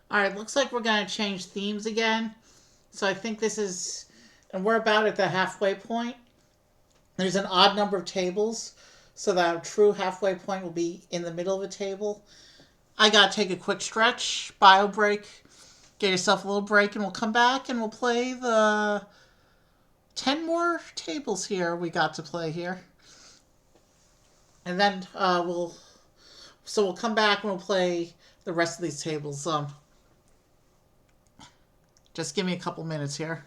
Speaker 1: Alright, looks like we're going to change themes again. So I think this is... And we're about at the halfway point. There's an odd number of tables, so that our true halfway point will be in the middle of a table. I gotta take a quick stretch, bio break, get yourself a little break, and we'll come back and we'll play the 10 more tables here we got to play here. And then we'll come back and we'll play the rest of these tables. Just give me a couple minutes here.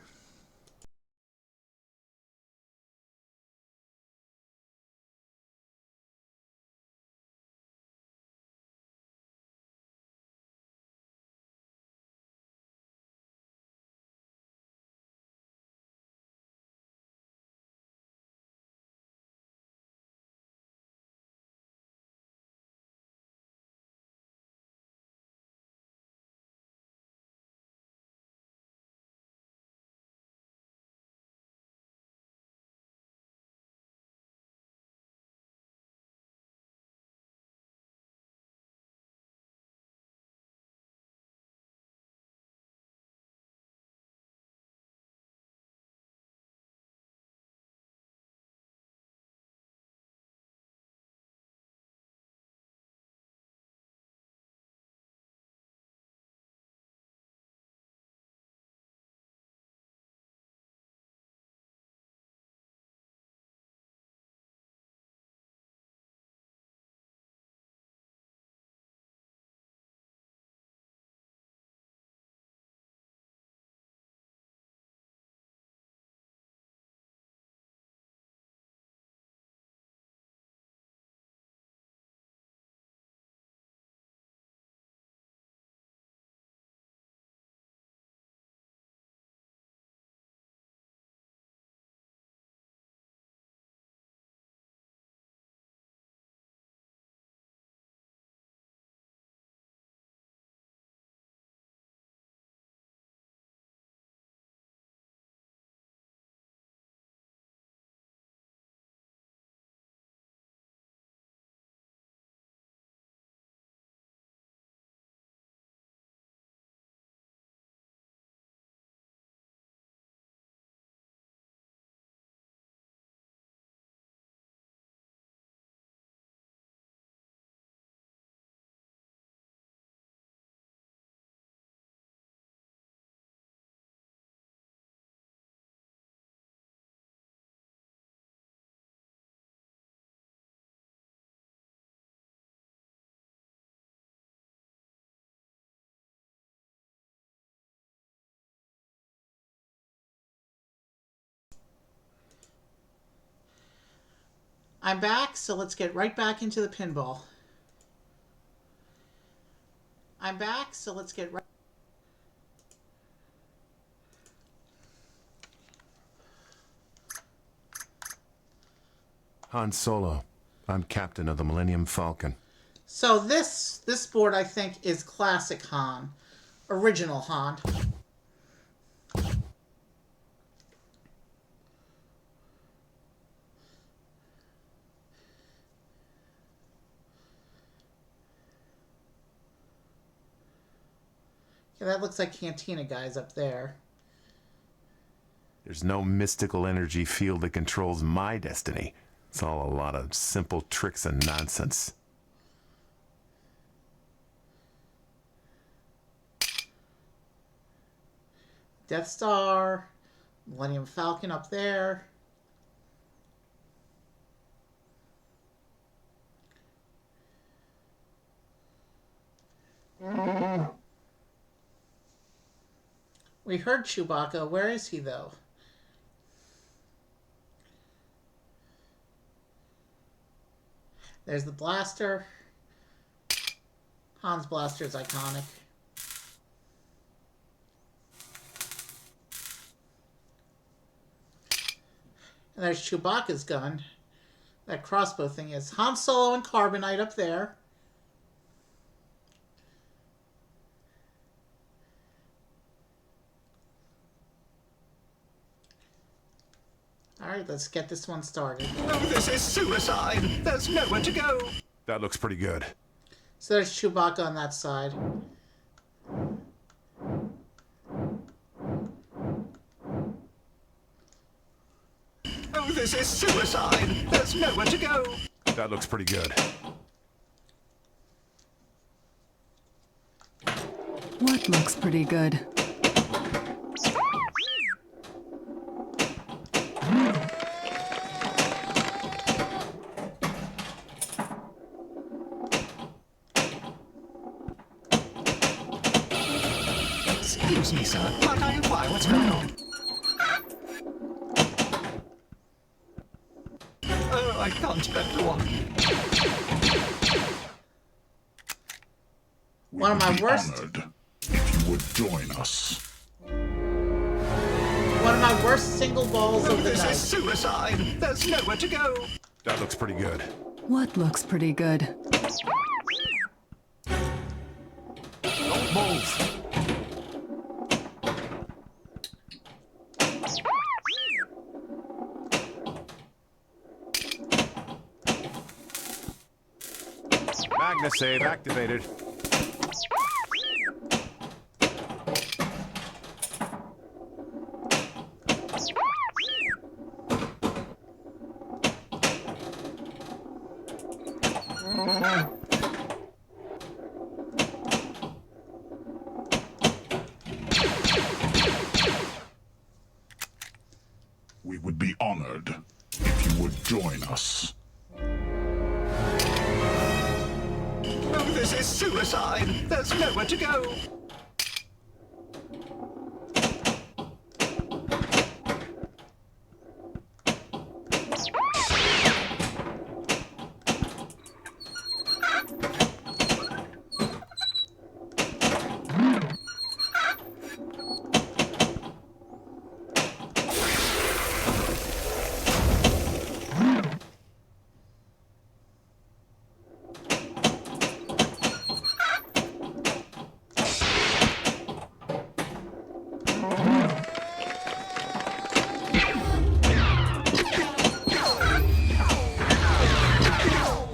Speaker 1: I'm back, so let's get right back into the pinball. I'm back, so let's get right...
Speaker 3: Han Solo. I'm captain of the Millennium Falcon.
Speaker 1: So this board, I think, is classic Han. Original Han. Yeah, that looks like Cantina guys up there.
Speaker 3: There's no mystical energy field that controls my destiny. It's all a lot of simple tricks and nonsense.
Speaker 1: Death Star, Millennium Falcon up there. We heard Chewbacca. Where is he, though? There's the blaster. Han's blaster is iconic. And there's Chewbacca's gun. That crossbow thing is Han Solo and Carbonite up there. Alright, let's get this one started.
Speaker 18: Oh, this is suicide! There's nowhere to go!
Speaker 3: That looks pretty good.
Speaker 1: So there's Chewbacca on that side.
Speaker 18: Oh, this is suicide! There's nowhere to go!
Speaker 3: That looks pretty good.
Speaker 8: What looks pretty good?
Speaker 18: Excuse me, sir. Might I inquire what's going on? Oh, I can't let go on.
Speaker 1: One of my worst.
Speaker 11: Honored if you would join us.
Speaker 1: One of my worst single balls of the
Speaker 18: This
Speaker 1: night.
Speaker 18: is suicide. There's nowhere to go.
Speaker 3: That looks pretty good.
Speaker 8: What looks pretty good?
Speaker 10: Don't move.
Speaker 3: Magna save activated.
Speaker 11: We would be honored if you would join us.
Speaker 18: Oh, this is suicide. There's nowhere to go.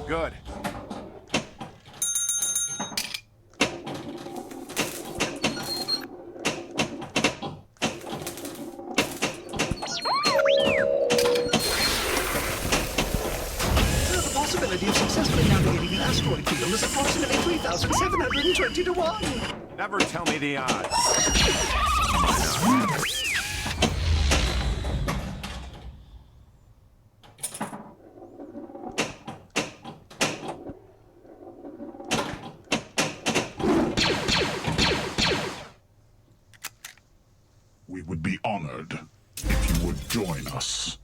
Speaker 3: Good.
Speaker 18: The possibility of successfully navigating an asteroid field is approximately 3,720 to 1.
Speaker 3: Never tell me the odds.
Speaker 11: We would be honored if you would join us.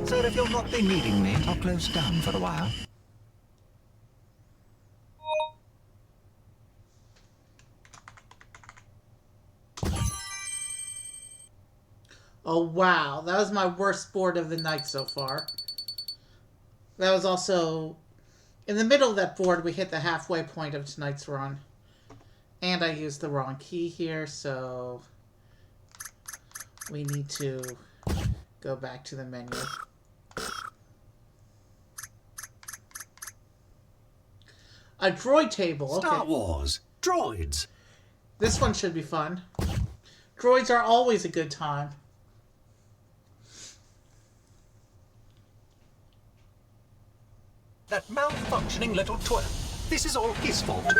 Speaker 18: Sir, if you'll not be needing me, I'll close down for a while.
Speaker 1: Oh wow, that was my worst board of the night so far. That was also... In the middle of that board, we hit the halfway point of tonight's run. And I used the wrong key here, so... we need to go back to the menu. A droid table, okay.
Speaker 10: Star Wars. Droids.
Speaker 1: This one should be fun. Droids are always a good time.
Speaker 10: That malfunctioning little twerp. This is all his fault.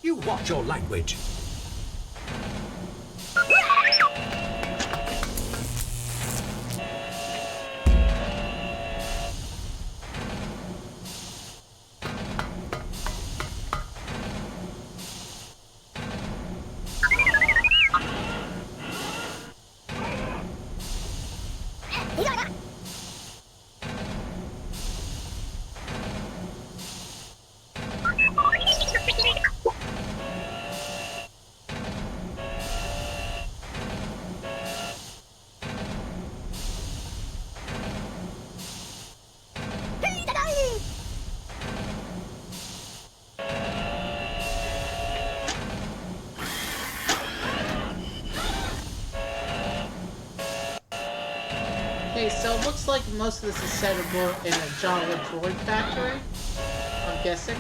Speaker 10: You watch your language.
Speaker 1: Okay, so it looks like most of this is settable in a Java droid factory. I'm guessing.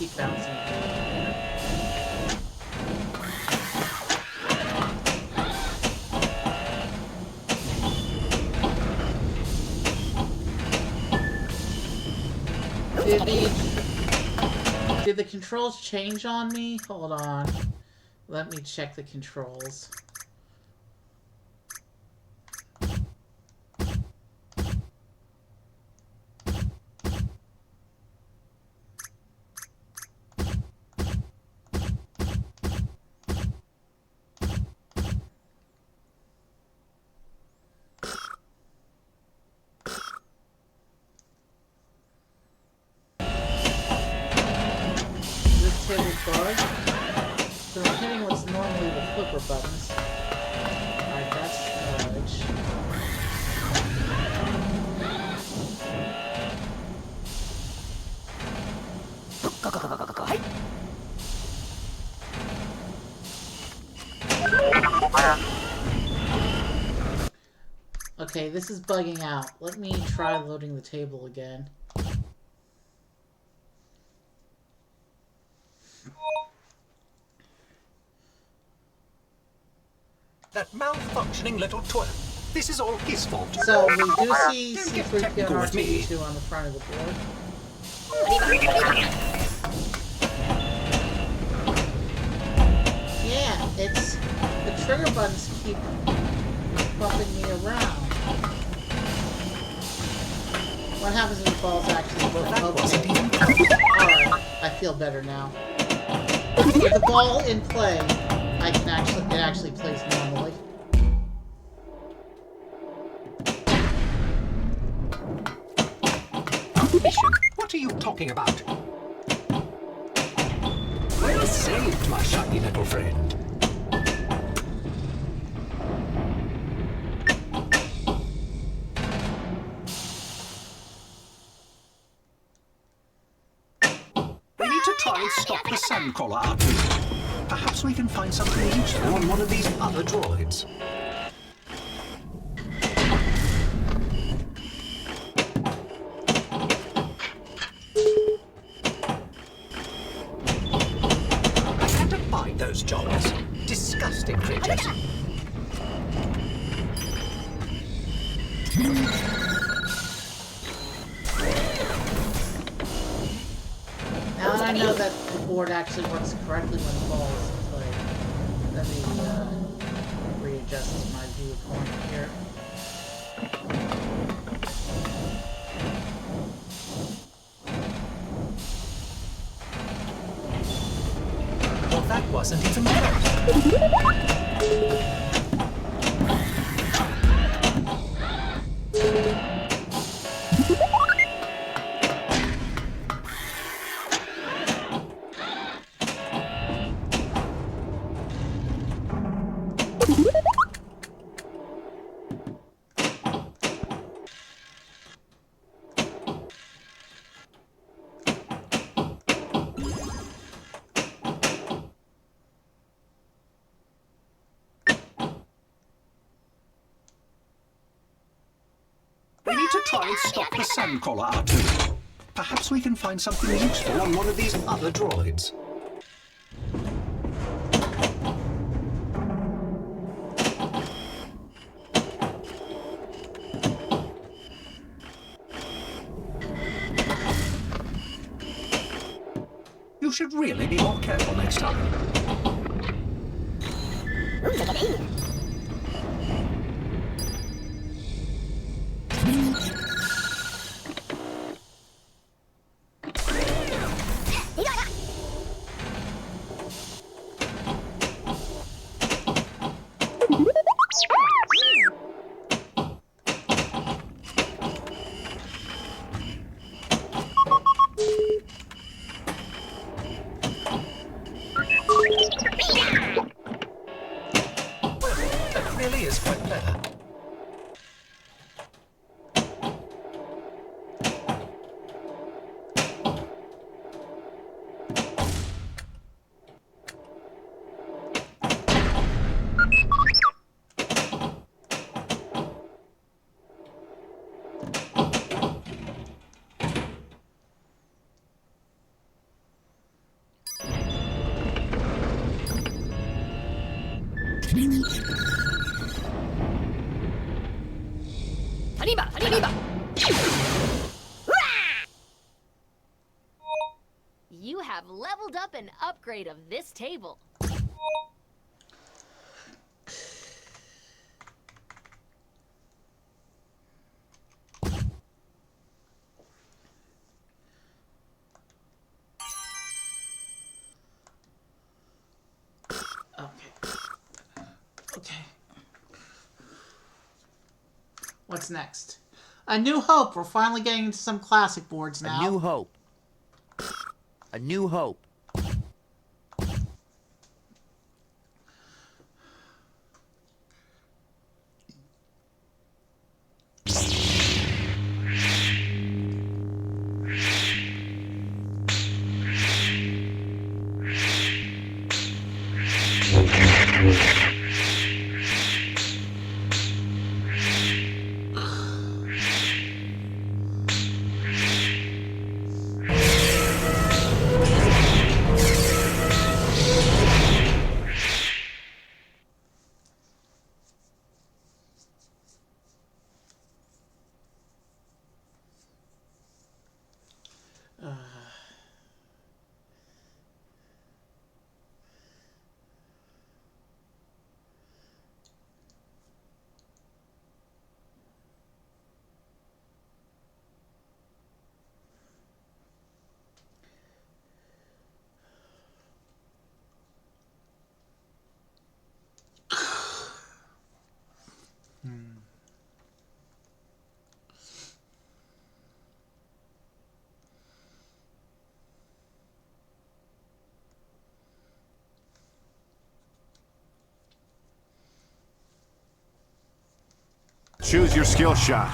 Speaker 1: keep bouncing. Did the controls change on me? Hold on. Let me check the controls. Bug. So I'm hitting what's normally the flipper buttons. Alright, that's nudge. Okay, this is bugging out. Let me try loading the table again.
Speaker 10: That malfunctioning little twerp. This is all his fault.
Speaker 1: So we do see C3PO and R2-D2 on the front of the board. Yeah, it's the trigger buttons keep bumping me around. What happens when the ball's actually Alright, I feel better now. With the ball in play, it actually plays normally.
Speaker 10: Mission? What are you talking about? Well saved, my shiny little friend. We need to try and stop the sandcrawler up. Perhaps we can find something useful on one of these other droids. I can't abide those jobs. Disgusting creatures.
Speaker 1: Now that I know that the board actually works correctly when the ball is in play, let me readjust my viewpoint here.
Speaker 10: Well, that wasn't even close. We need to try and stop the sandcrawler up. Perhaps we can find something useful on one of these other droids. You should really be more careful next time.
Speaker 5: Haniba! Haniba! You have leveled up an upgrade of this table.
Speaker 1: Okay. What's next? A New Hope. We're finally getting into some classic boards now.
Speaker 17: A New Hope. A New Hope.
Speaker 3: Choose your skill shot.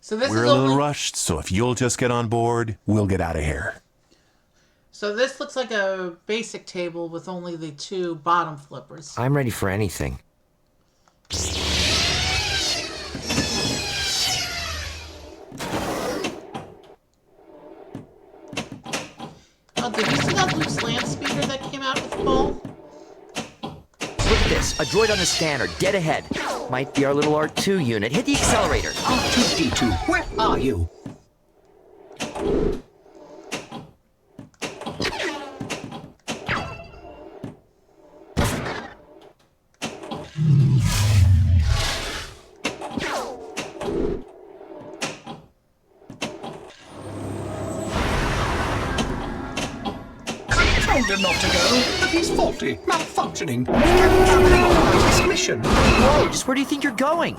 Speaker 1: So this
Speaker 3: We're
Speaker 1: is
Speaker 3: a little
Speaker 1: only...
Speaker 3: rushed, so if you'll just get on board, we'll get out of here.
Speaker 1: So this looks like a basic table with only the two bottom flippers.
Speaker 12: I'm ready for anything.
Speaker 1: Oh, did you see that loose land speeder that came out with the ball?
Speaker 17: Look at this. A droid on the scanner, dead ahead. Might be our little R2 unit. Hit the accelerator.
Speaker 10: R2-D2, where are you? I told him not to go, but he's faulty, malfunctioning. Can't terminate this mission.
Speaker 17: Whoa, just where do you think you're going?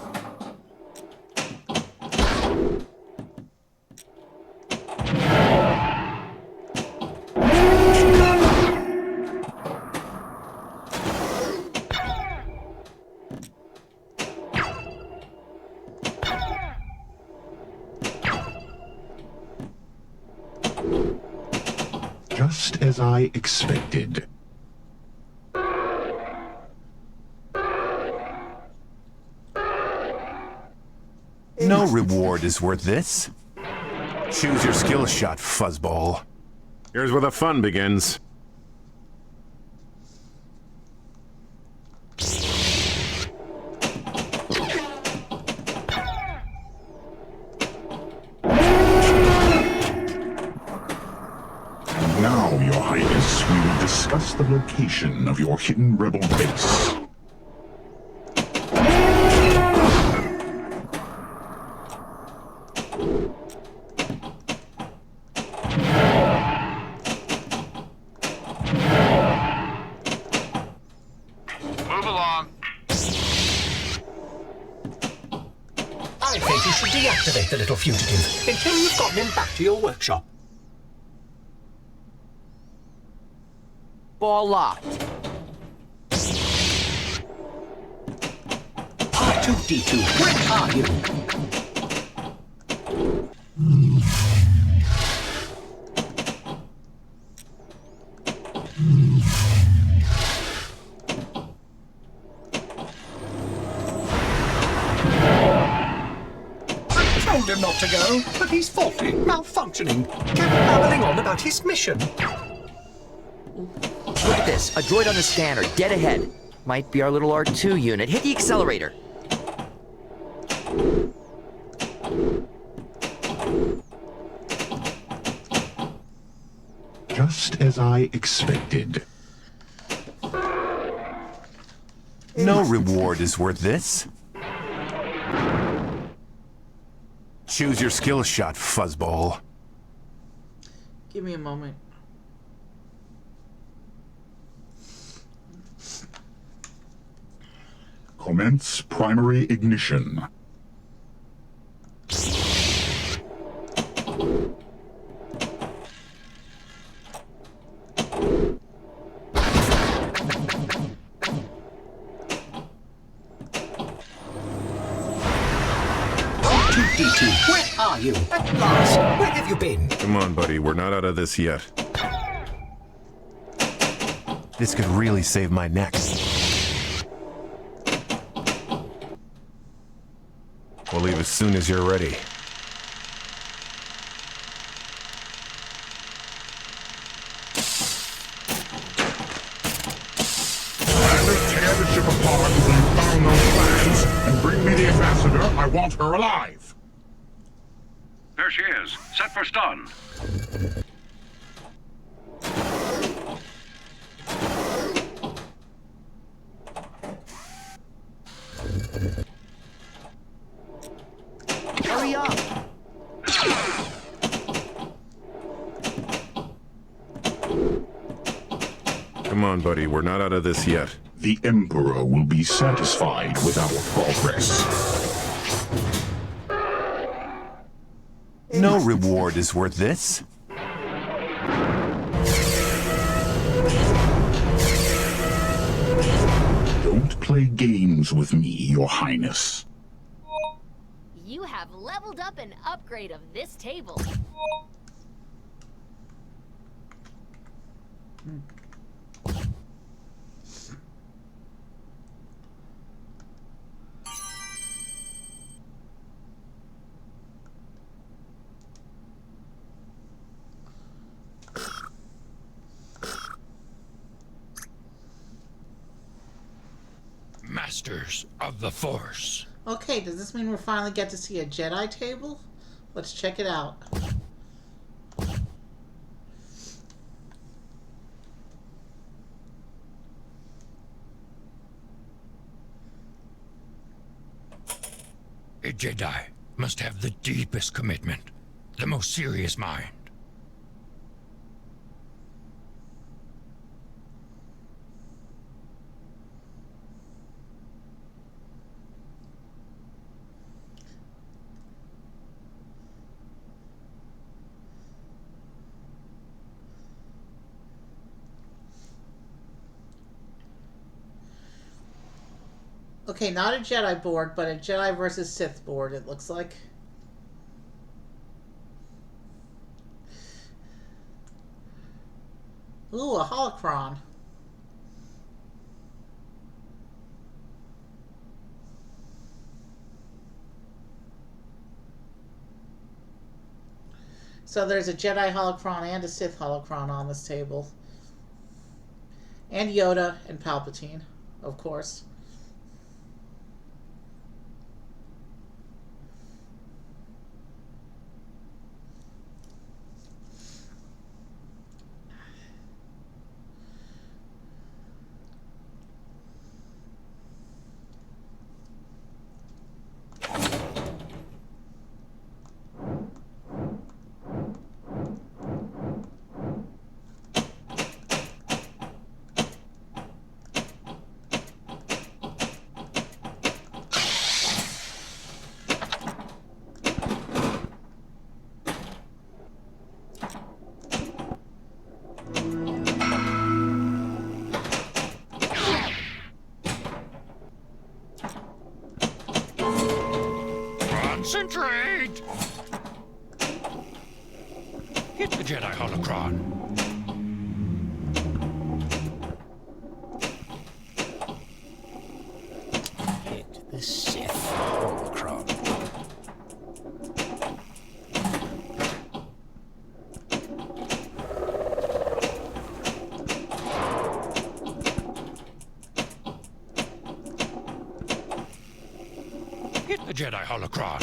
Speaker 11: Just as I expected.
Speaker 3: No reward is worth this. Choose your skill shot, fuzzball.
Speaker 4: Here's where the fun begins.
Speaker 11: Now, Your Highness, we will discuss the location of your hidden rebel base.
Speaker 9: Move along.
Speaker 10: I think you should deactivate the little fugitive until you've gotten him back to your workshop.
Speaker 17: Ball locked.
Speaker 10: R2-D2, where are you?
Speaker 18: to go, but he's faulty, malfunctioning, kept babbling on about his mission.
Speaker 17: Look at this. A droid on the scanner, dead ahead. Might be our little R2 unit. Hit the accelerator.
Speaker 11: Just as I expected.
Speaker 15: No reward is worth this. Choose your skill shot, fuzzball.
Speaker 1: Give me a moment.
Speaker 11: Commence primary ignition.
Speaker 18: R2-D2, where are you? At last, where have you been?
Speaker 4: Come on, buddy, we're not out of this yet.
Speaker 15: This could really save my neck.
Speaker 4: We'll leave as soon as you're ready.
Speaker 11: Tear the ship apart with you found those plans, and bring me the ambassador. I want her alive.
Speaker 6: There she is. Set for stun.
Speaker 17: Hurry up!
Speaker 4: Come on, buddy, we're not out of this yet.
Speaker 11: The Emperor will be satisfied with our progress.
Speaker 15: No reward is worth this.
Speaker 11: Don't play games with me, Your Highness.
Speaker 5: You have leveled up an upgrade of this table.
Speaker 3: Masters of the Force.
Speaker 1: Okay, does this mean we finally get to see a Jedi table? Let's check it out.
Speaker 3: A Jedi must have the deepest commitment, the most serious mind.
Speaker 1: Okay, not a Jedi board, but a Jedi versus Sith board, it looks like. Ooh, a holocron. So there's a Jedi holocron and a Sith holocron on this table. And Yoda and Palpatine, of course.
Speaker 3: Concentrate! Hit the Jedi holocron. Hit the Sith holocron. Jedi holocron.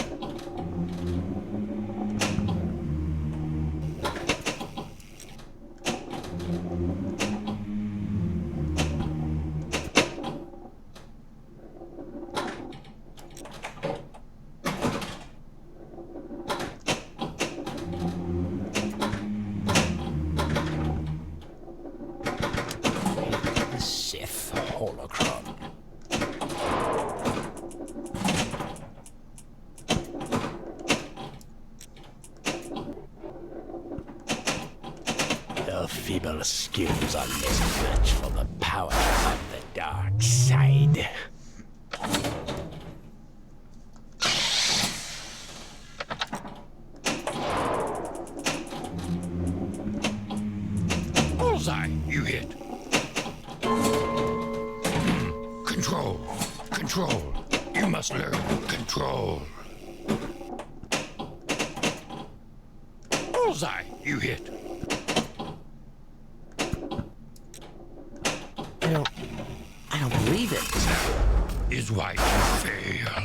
Speaker 14: The Sith holocron. Your feeble skills are no match for the power of the dark side.
Speaker 3: Bullseye, you hit. Control. Control. You must learn control. Bullseye, you hit.
Speaker 17: I don't believe it.
Speaker 3: That is why you fail.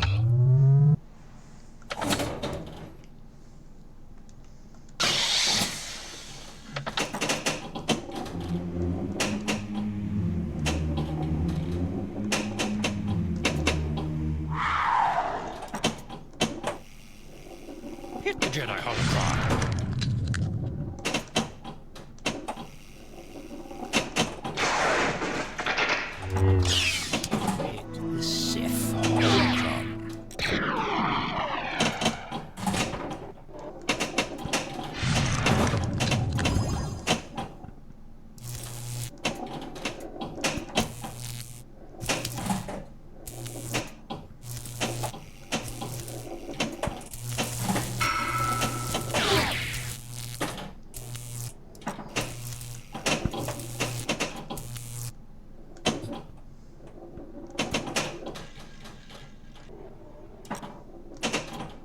Speaker 3: Hit the Jedi holocron.
Speaker 14: Hit the Sith holocron.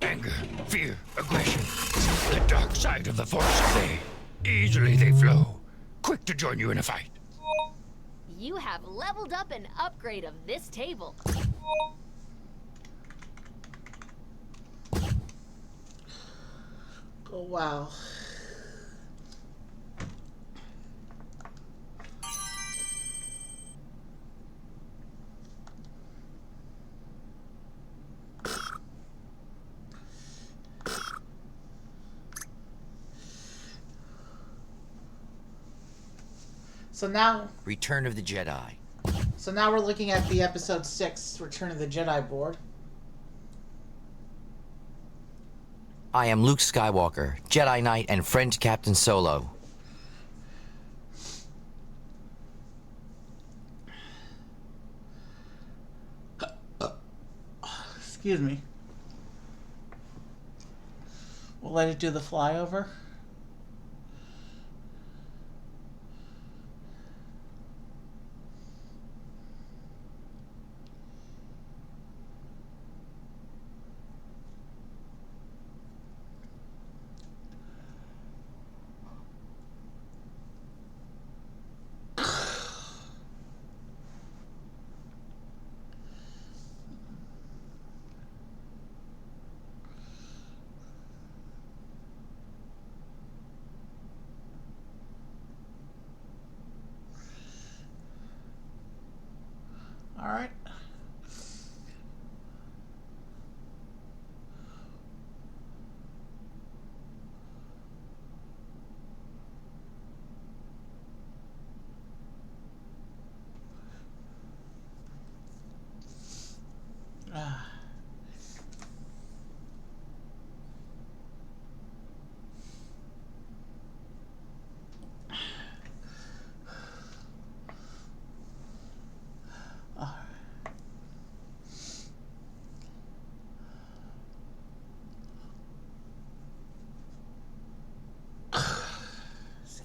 Speaker 3: Anger, fear, aggression. The dark side of the Force. Easily they flow. Quick to join you in a fight.
Speaker 5: You have leveled up an upgrade of this table.
Speaker 1: Oh, wow. So now,
Speaker 17: Return of the Jedi.
Speaker 1: so now we're looking at the episode 6, Return of the Jedi board.
Speaker 17: I am Luke Skywalker, Jedi Knight and friend to Captain Solo.
Speaker 1: Excuse me. We'll let it do the flyover. All right.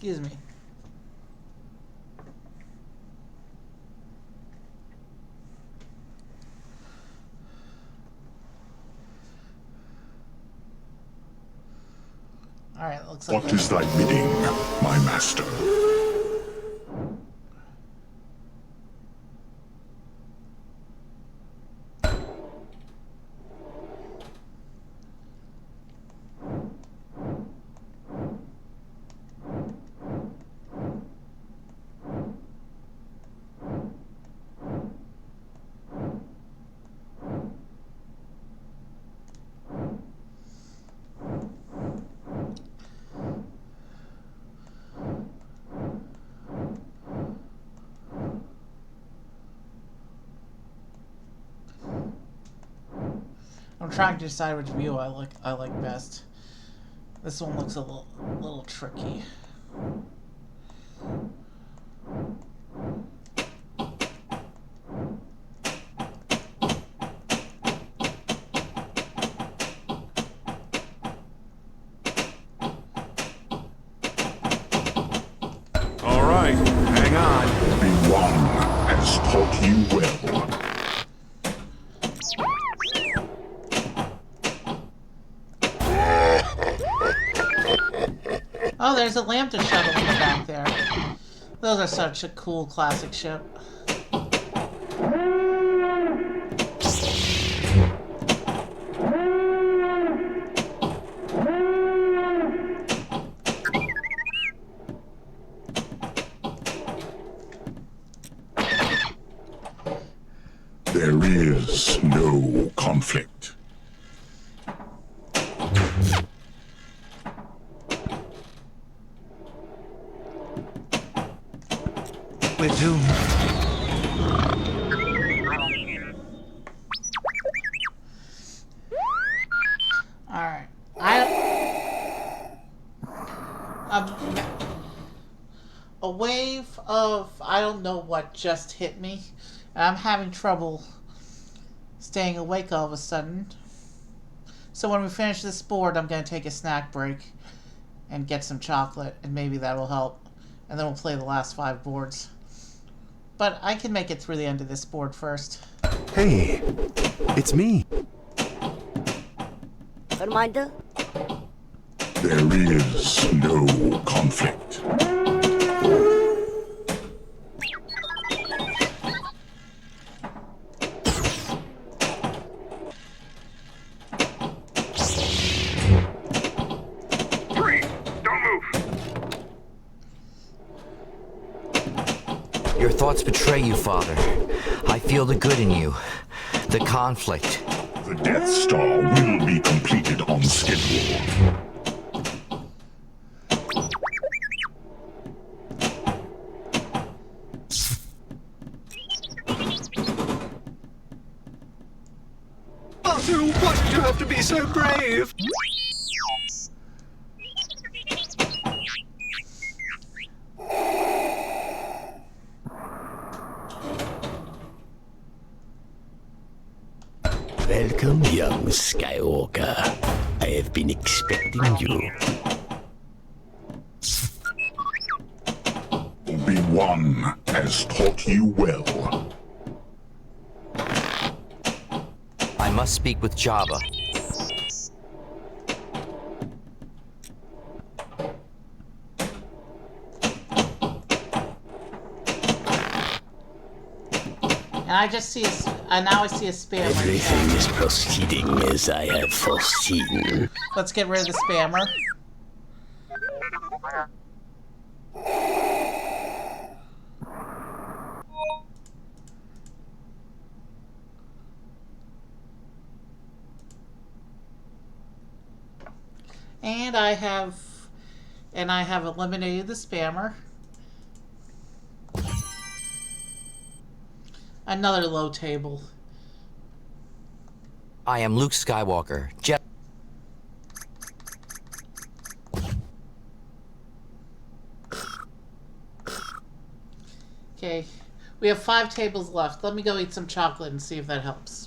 Speaker 1: Excuse me. All right, looks like.
Speaker 11: What is thy bidding, my master?
Speaker 1: I'm trying to decide which view I like best. This one looks a little tricky.
Speaker 4: All right, hang on.
Speaker 11: One has taught you well.
Speaker 1: Oh, there's a Lambda shuttle in the back there. Those are such a cool classic ship.
Speaker 11: There is no conflict.
Speaker 18: We're doomed.
Speaker 1: Alright. A wave of I don't know what just hit me. And I'm having trouble staying awake all of a sudden. So when we finish this board, I'm going to take a snack break and get some chocolate, and maybe that'll help. And then we'll play the last 5 boards. But I can make it through the end of this board first.
Speaker 15: Hey, it's me.
Speaker 11: There is no conflict.
Speaker 17: Your thoughts betray you, Father. I feel the good in you. The conflict.
Speaker 11: The Death Star will be completed on schedule.
Speaker 18: Arthur, why did you have to be so brave?
Speaker 14: Welcome, young Skywalker. I have been expecting you.
Speaker 11: Obi-Wan has taught you well.
Speaker 17: I must speak with Jabba.
Speaker 1: And I just see now I see a spammer.
Speaker 14: Everything is proceeding as I have foreseen.
Speaker 1: Let's get rid of the spammer. And I have eliminated the spammer. Another low table.
Speaker 17: I am Luke Skywalker.
Speaker 1: Okay, we have 5 tables left. Let me go eat some chocolate and see if that helps.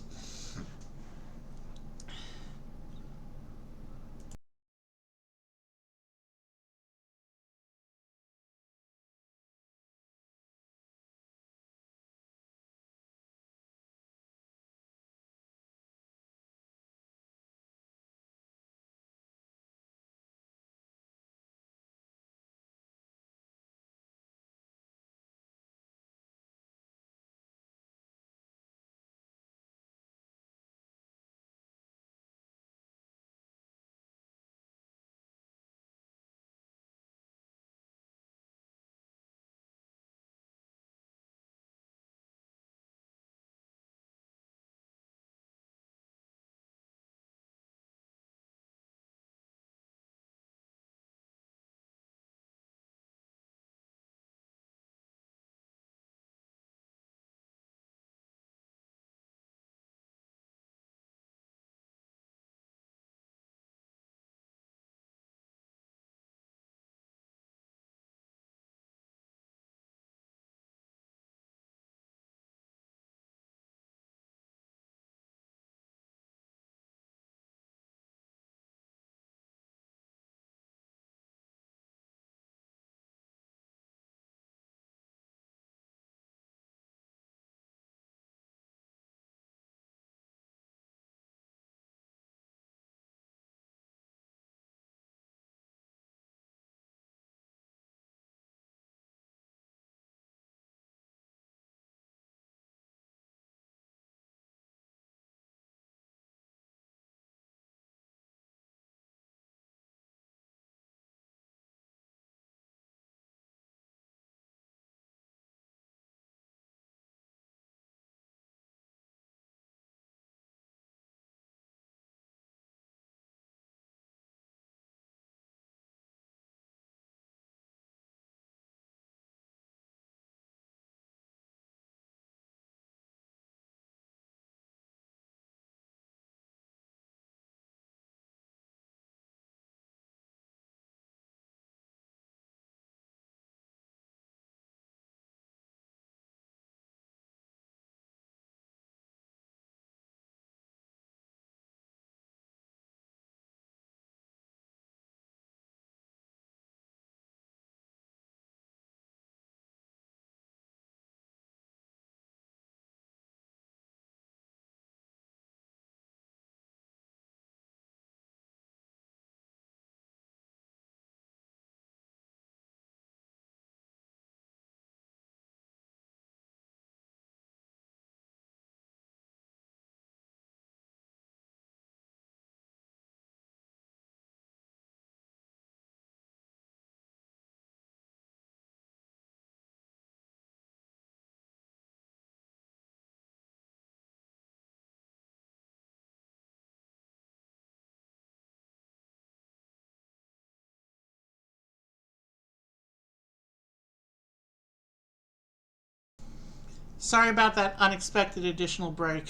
Speaker 1: Sorry about that unexpected additional break.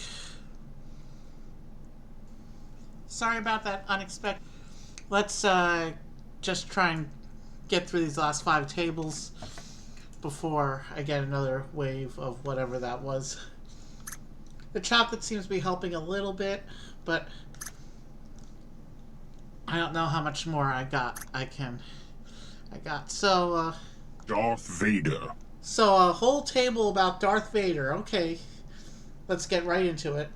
Speaker 1: Sorry about that unexpected. Let's just try and get through these last 5 tables before I get another wave of whatever that was. The chocolate seems to be helping a little bit, but I don't know how much more I got. So,
Speaker 11: Darth Vader.
Speaker 1: So a whole table about Darth Vader. Okay, let's get right into it.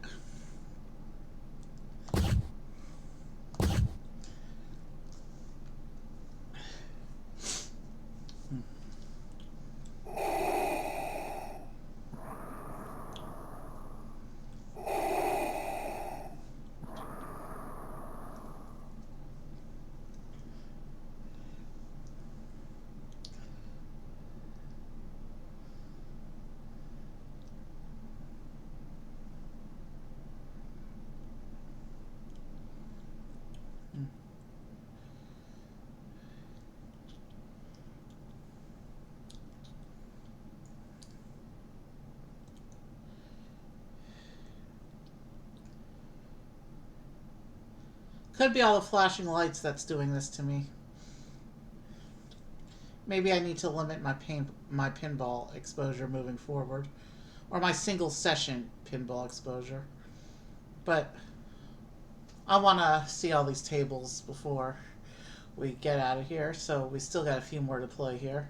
Speaker 1: Could be all the flashing lights that's doing this to me. Maybe I need to limit my pinball exposure moving forward. Or my single session pinball exposure. But I want to see all these tables before we get out of here. So we still got a few more to play here.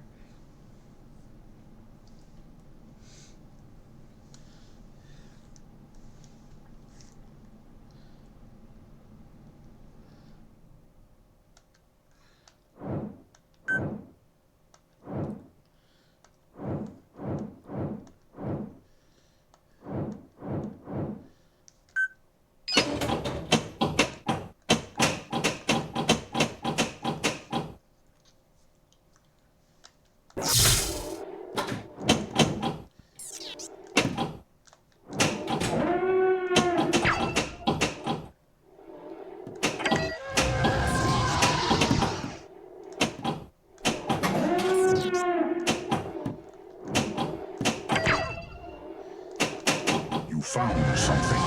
Speaker 11: Found something.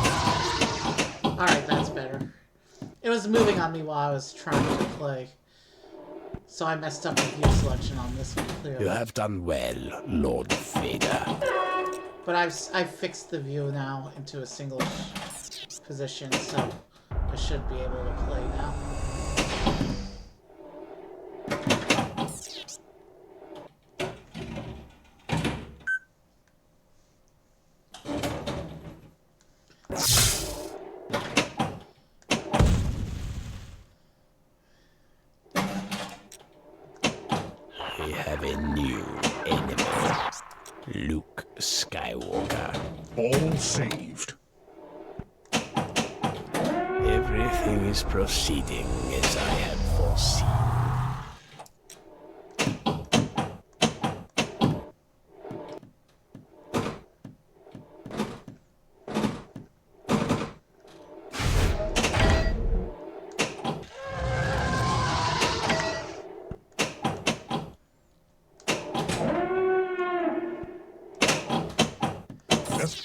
Speaker 1: Alright, that's better. It was moving on me while I was trying to play. So I messed up the view selection on this one, clearly.
Speaker 14: You have done well, Lord Vader.
Speaker 1: But I've fixed the view now into a single position, so I should be able to play now.
Speaker 14: We have a new enemy. Luke Skywalker.
Speaker 11: All saved.
Speaker 14: Everything is proceeding as I had foreseen.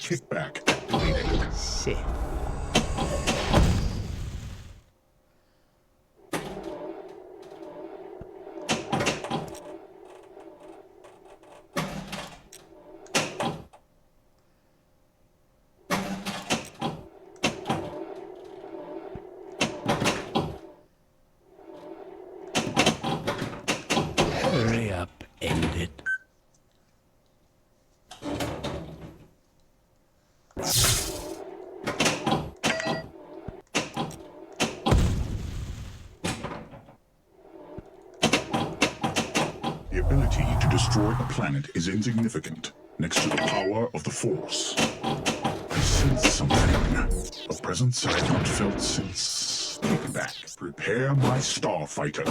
Speaker 11: Kickback activated.
Speaker 14: Safe. Hurry up, end it.
Speaker 11: The ability to destroy a planet is insignificant next to the power of the Force. I sense something. A presence I have not felt since... Kickback. Prepare my starfighter.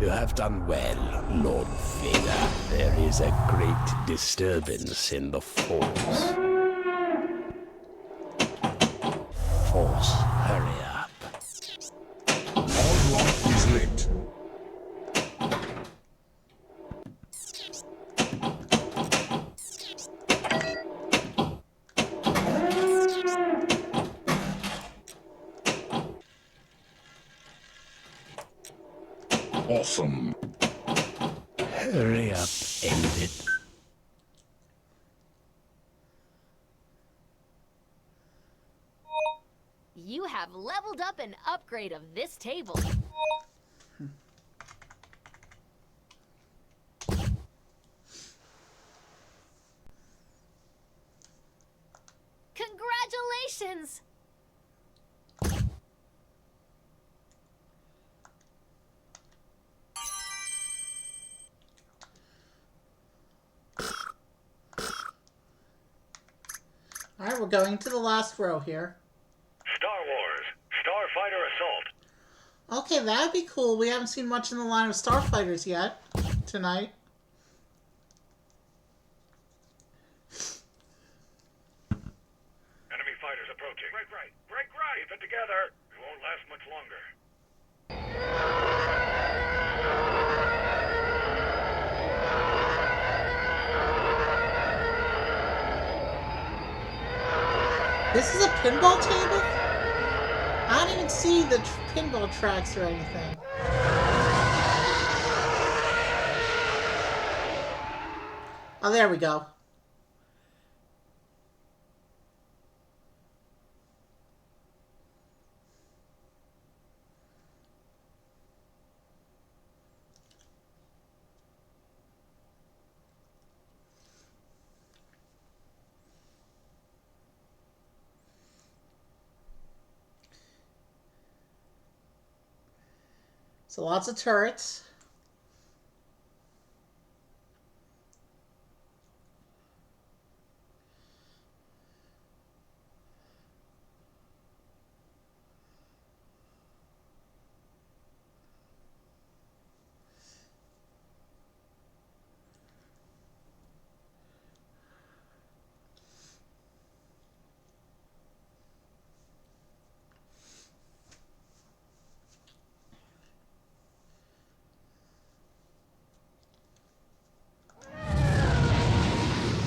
Speaker 14: You have done well, Lord Vader. There is a great disturbance in the Force. Force, hurry up.
Speaker 11: All light is lit. Awesome.
Speaker 14: Hurry up, end it.
Speaker 5: You have leveled up an upgrade of this table. Congratulations!
Speaker 1: Alright, we're going to the last row here.
Speaker 6: Star Wars, Starfighter Assault.
Speaker 1: Okay, that'd be cool. We haven't seen much in the line of starfighters yet tonight.
Speaker 6: Enemy fighters approaching. Break right, break right. Keep it together. We won't last much longer.
Speaker 1: This is a pinball table? I don't even see the pinball tracks or anything. Oh, there we go. So lots of turrets.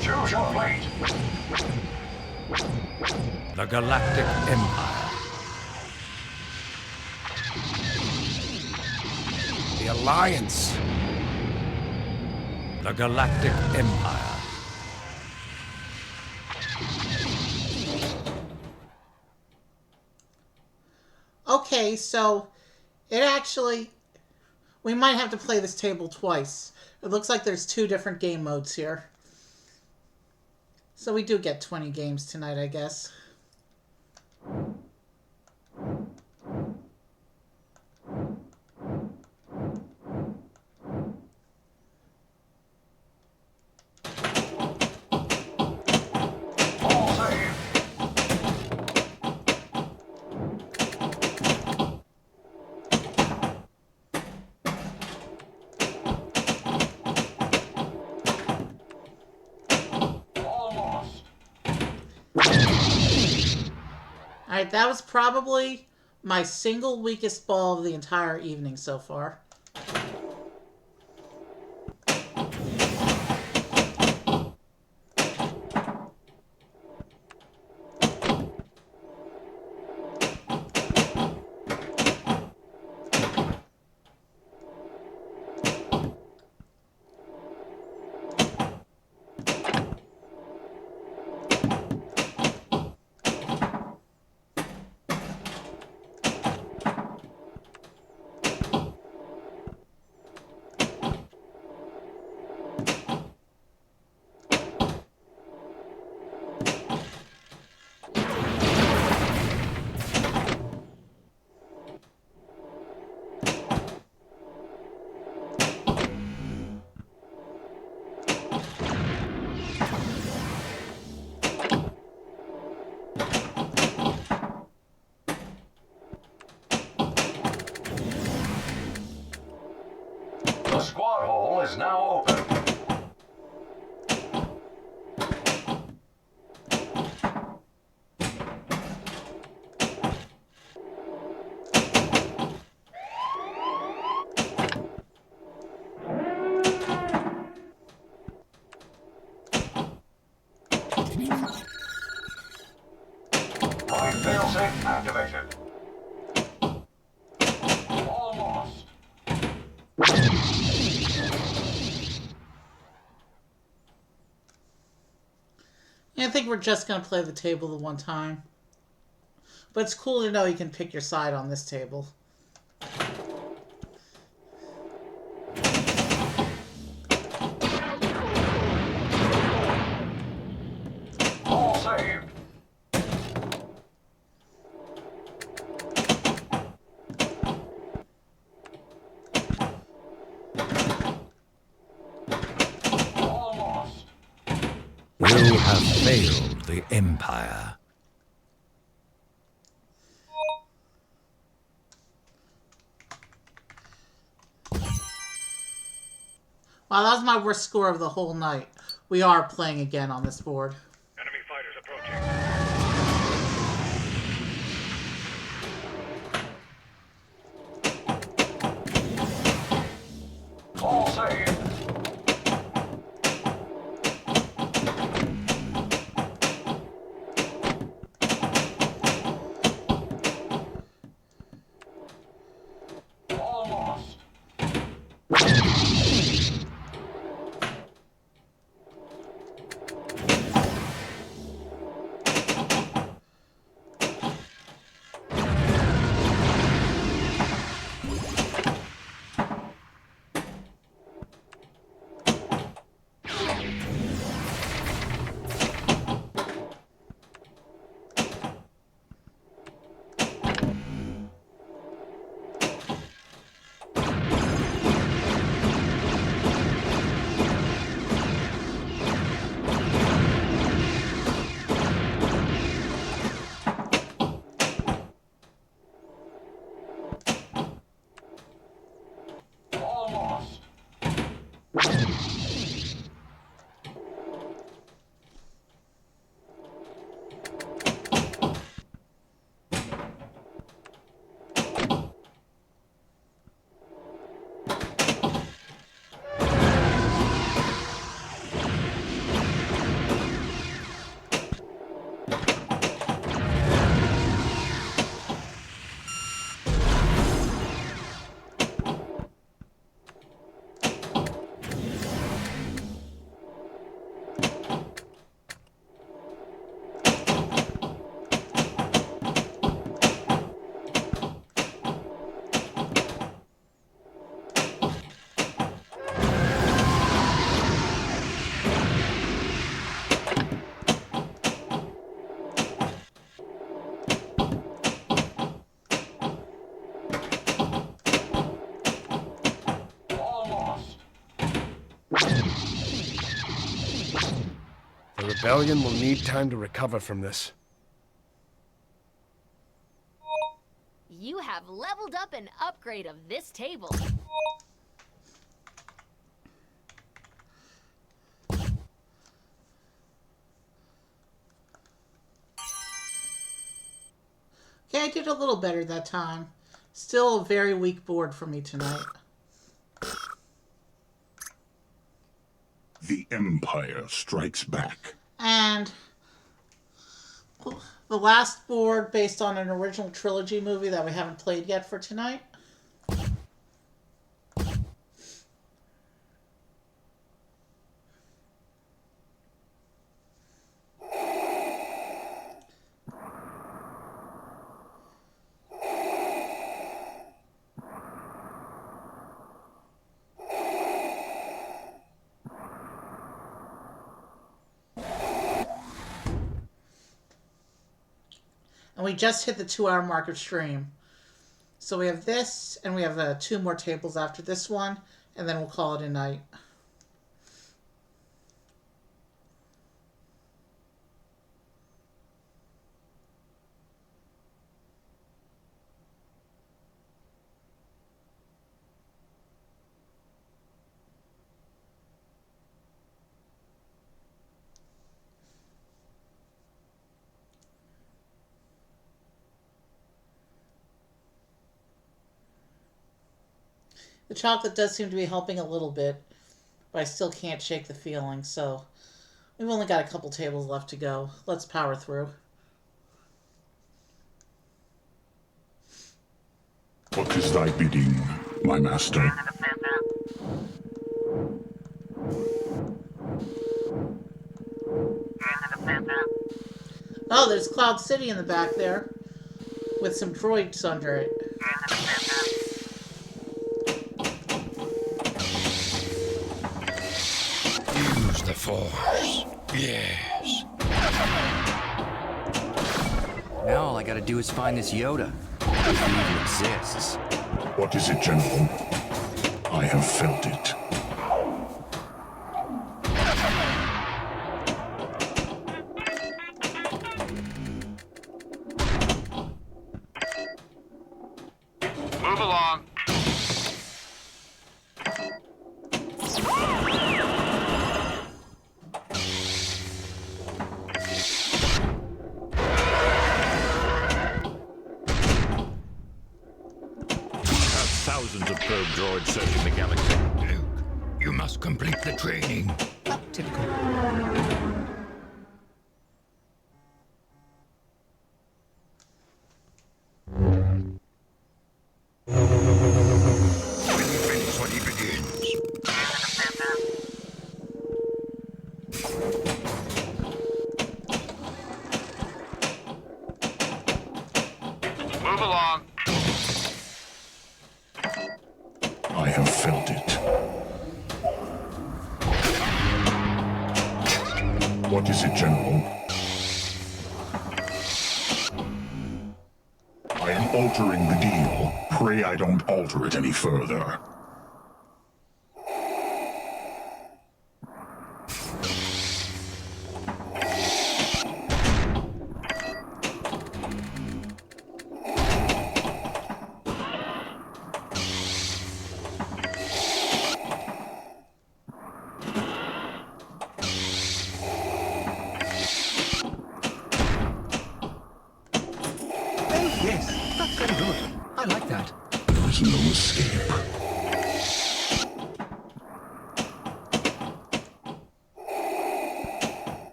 Speaker 6: Choose your fate.
Speaker 2: The Galactic Empire.
Speaker 4: The Alliance.
Speaker 2: The Galactic Empire.
Speaker 1: Okay, so it actually... We might have to play this table twice. It looks like there's 2 different game modes here. So we do get 20 games tonight, I guess. Alright, that was probably my single weakest ball of the entire evening so far.
Speaker 19: The squad hole is now open. Right failsafe activated. All lost.
Speaker 1: Yeah, I think we're just going to play the table the one time. But it's cool to know you can pick your side on this table.
Speaker 19: All saved. All lost.
Speaker 3: You have failed the Empire.
Speaker 1: Wow, that was my worst score of the whole night. We are playing again on this board.
Speaker 6: Enemy fighters approaching.
Speaker 19: All saved. All lost. All lost. All lost.
Speaker 20: The rebellion will need time to recover from this.
Speaker 5: You have leveled up an upgrade of this table.
Speaker 1: Okay, I did a little better that time. Still a very weak board for me tonight.
Speaker 11: The Empire strikes back.
Speaker 1: And the last board based on an original trilogy movie that we haven't played yet for tonight. And we just hit the 2-hour mark of stream. So we have this, and we have 2 more tables after this one, and then we'll call it a night. The chocolate does seem to be helping a little bit, but I still can't shake the feeling, so we've only got a couple tables left to go. Let's power through.
Speaker 11: What is thy bidding, my master?
Speaker 1: Oh, there's Cloud City in the back there, with some droids under it.
Speaker 3: Use the Force. Yes.
Speaker 17: Now all I gotta do is find this Yoda. If he even exists.
Speaker 11: What is it, General? I have felt it.
Speaker 9: Move along.
Speaker 3: Thousands of probe droids searching the galaxy. Luke, you must complete the training.
Speaker 18: Typical.
Speaker 3: When he finishes what he begins.
Speaker 9: Move along.
Speaker 11: I have felt it. What is it, General? I am altering the deal. Pray I don't alter it any further.
Speaker 18: Yes, that's very good. I like that.
Speaker 11: There's no escape.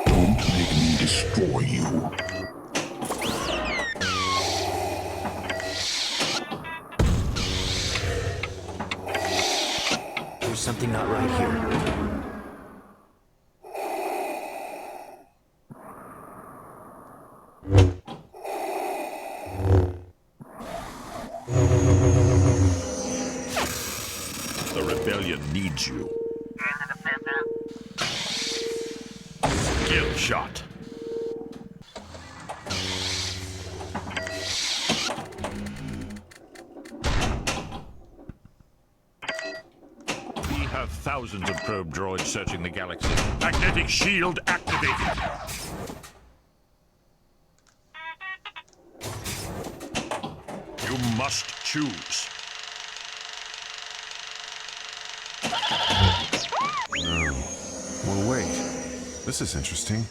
Speaker 11: Don't make me destroy you.
Speaker 17: There's something not right here.
Speaker 3: The rebellion needs you. Kill shot. We have thousands of probe droids searching the galaxy. Magnetic shield activated. You must choose.
Speaker 4: Well, wait. This is interesting.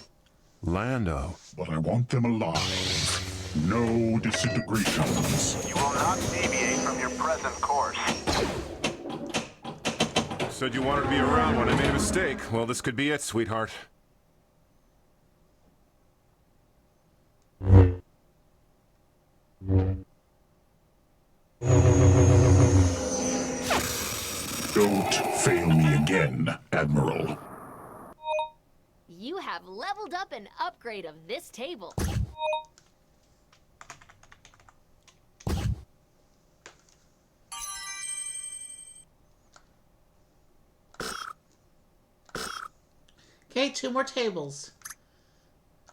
Speaker 4: Lando.
Speaker 11: But I want them alive. No disintegrations.
Speaker 6: You will not deviate from your present course.
Speaker 4: Said you wanted to be around when I made a mistake. Well, this could be it, sweetheart.
Speaker 11: Don't fail me again, Admiral.
Speaker 5: You have leveled up an upgrade of this table.
Speaker 1: Okay, 2 more tables.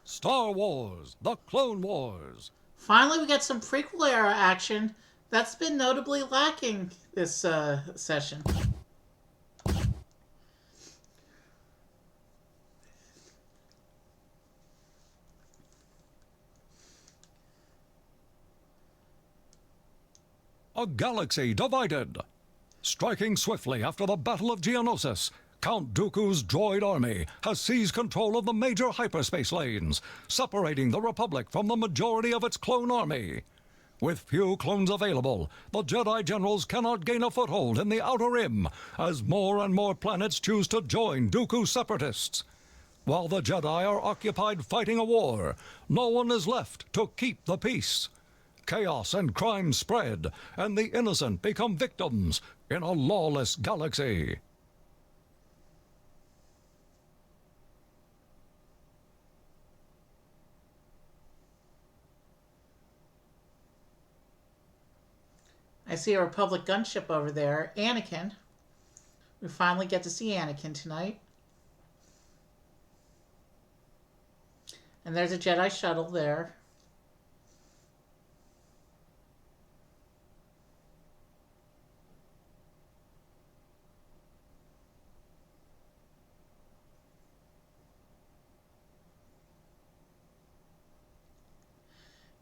Speaker 21: Star Wars, The Clone Wars.
Speaker 1: Finally, we get some prequel era action that's been notably lacking this session.
Speaker 21: A galaxy divided. Striking swiftly after the Battle of Geonosis, Count Dooku's droid army has seized control of the major hyperspace lanes, separating the Republic from the majority of its clone army. With few clones available, the Jedi Generals cannot gain a foothold in the Outer Rim as more and more planets choose to join Dooku separatists. While the Jedi are occupied fighting a war, no one is left to keep the peace. Chaos and crime spread, and the innocent become victims in a lawless galaxy.
Speaker 1: I see a Republic gunship over there. Anakin. We finally get to see Anakin tonight. And there's a Jedi shuttle there.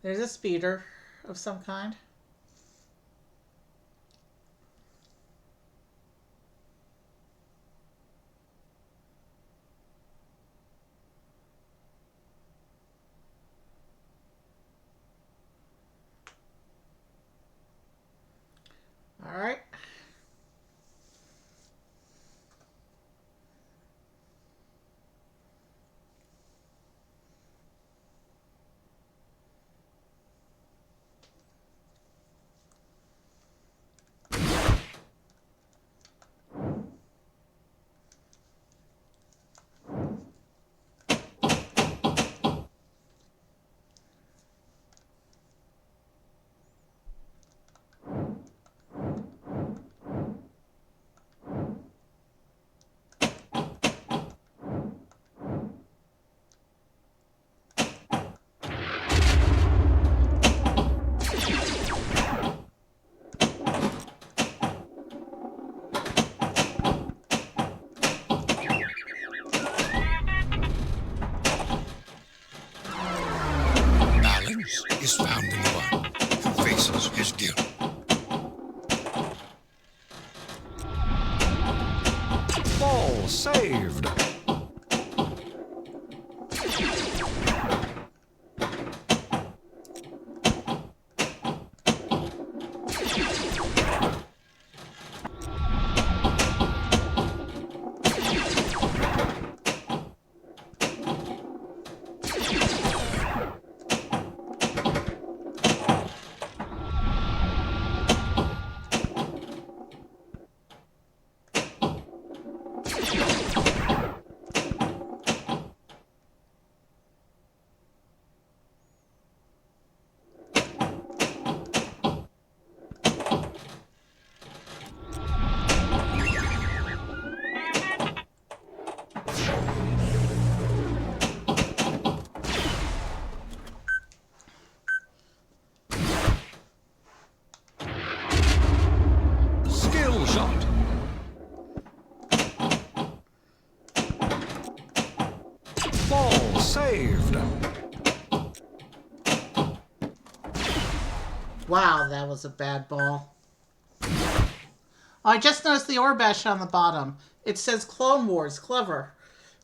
Speaker 1: There's a speeder of some kind. All right.
Speaker 3: Is found in the one who faces his guilt.
Speaker 21: Ball saved. Saved.
Speaker 1: Wow, that was a bad ball. Oh, I just noticed the Orbesh on the bottom. It says Clone Wars. Clever.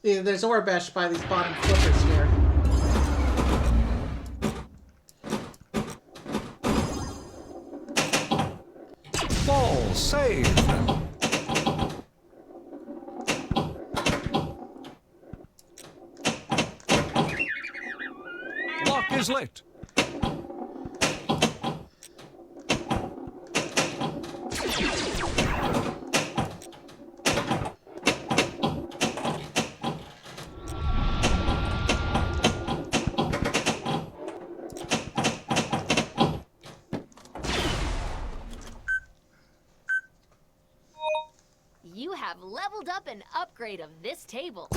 Speaker 1: There's Orbesh by these bottom flippers here.
Speaker 21: Ball saved. Lock is lit.
Speaker 5: You have leveled up an upgrade of this table.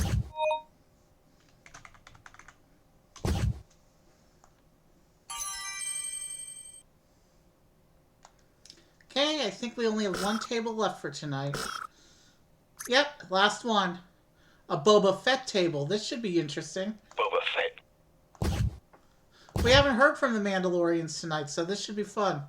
Speaker 1: Okay, I think we only have one table left for tonight. Yep, last one. A Boba Fett table. This should be interesting.
Speaker 6: Boba Fett.
Speaker 1: We haven't heard from the Mandalorians tonight, so this should be fun.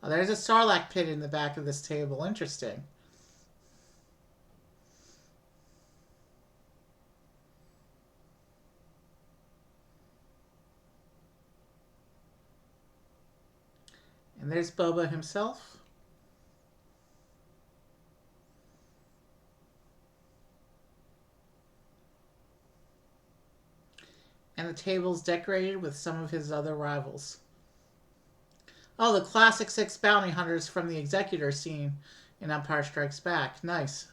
Speaker 1: Oh, there's a Sarlacc pit in the back of this table. Interesting. And there's Boba himself. And the table's decorated with some of his other rivals. Oh, the classic 6 bounty hunters from the Executor scene in Empire Strikes Back. Nice.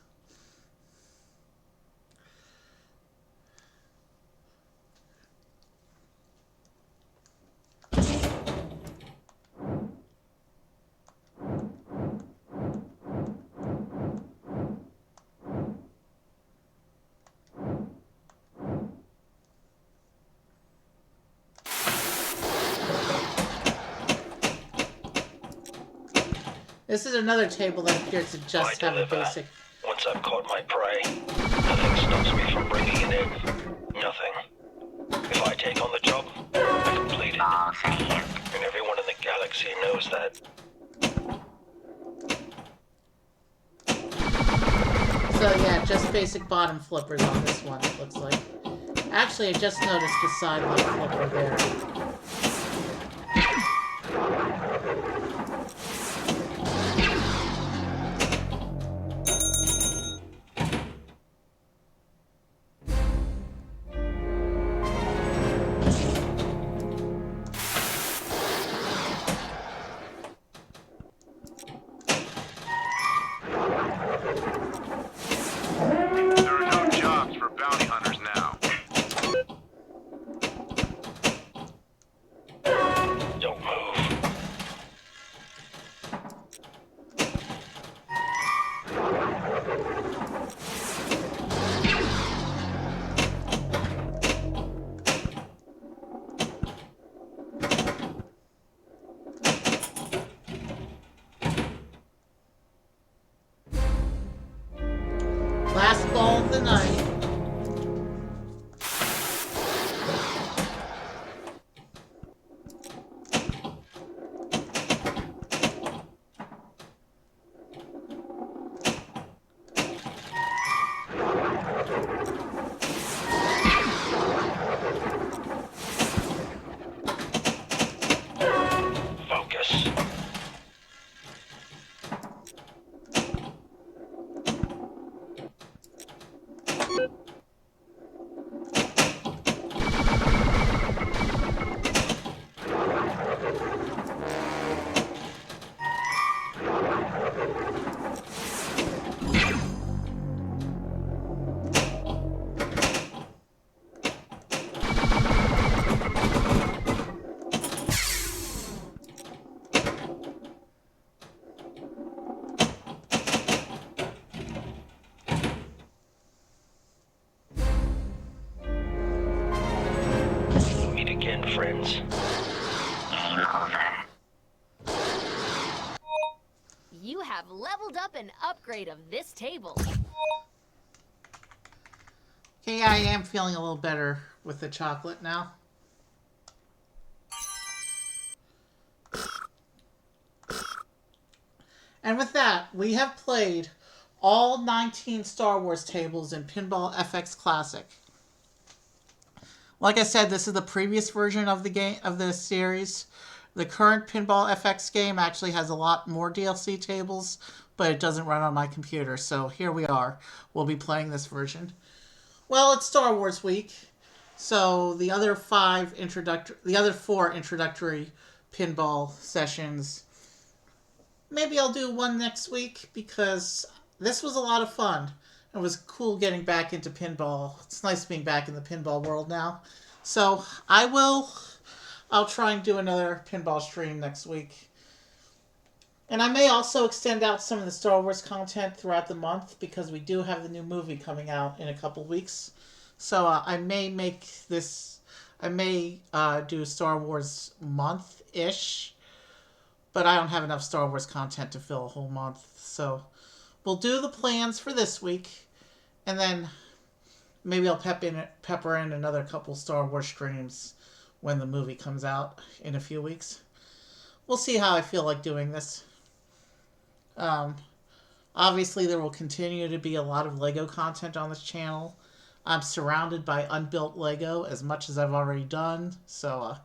Speaker 1: This is another table that appears to just have a basic...
Speaker 7: Once I've caught my prey, nothing stops me from bringing it in. Nothing. If I take on the job, I complete it. And everyone in the galaxy knows that.
Speaker 1: So yeah, just basic bottom flippers on this one, it looks like. Actually, I just noticed the sideline flipper there. Last ball of the night.
Speaker 7: Focus. Meet again, friends.
Speaker 5: You have leveled up an upgrade of this table.
Speaker 1: Okay, yeah, I am feeling a little better with the chocolate now. And with that, we have played all 19 Star Wars tables in Pinball FX Classic. Like I said, this is the previous version of the game of this series. The current Pinball FX game actually has a lot more DLC tables, but it doesn't run on my computer. So here we are. We'll be playing this version. Well, it's Star Wars week, so the other four introductory pinball sessions, maybe I'll do one next week because this was a lot of fun. It was cool getting back into pinball. It's nice being back in the pinball world now. So I'll try and do another pinball stream next week. And I may also extend out some of the Star Wars content throughout the month because we do have the new movie coming out in a couple weeks. So I may do Star Wars month-ish, but I don't have enough Star Wars content to fill a whole month. So we'll do the plans for this week, and then maybe I'll pepper in another couple Star Wars streams when the movie comes out in a few weeks. we'll see how I feel like doing this. Obviously, there will continue to be a lot of Lego content on this channel. I'm surrounded by unbuilt Lego as much as I've already done, so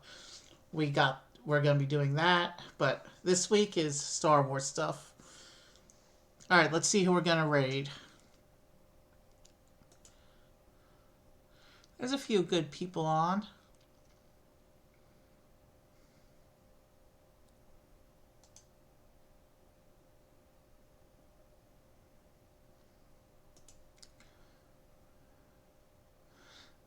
Speaker 1: we're going to be doing that. But this week is Star Wars stuff. All right, let's see who we're going to raid. There's a few good people on.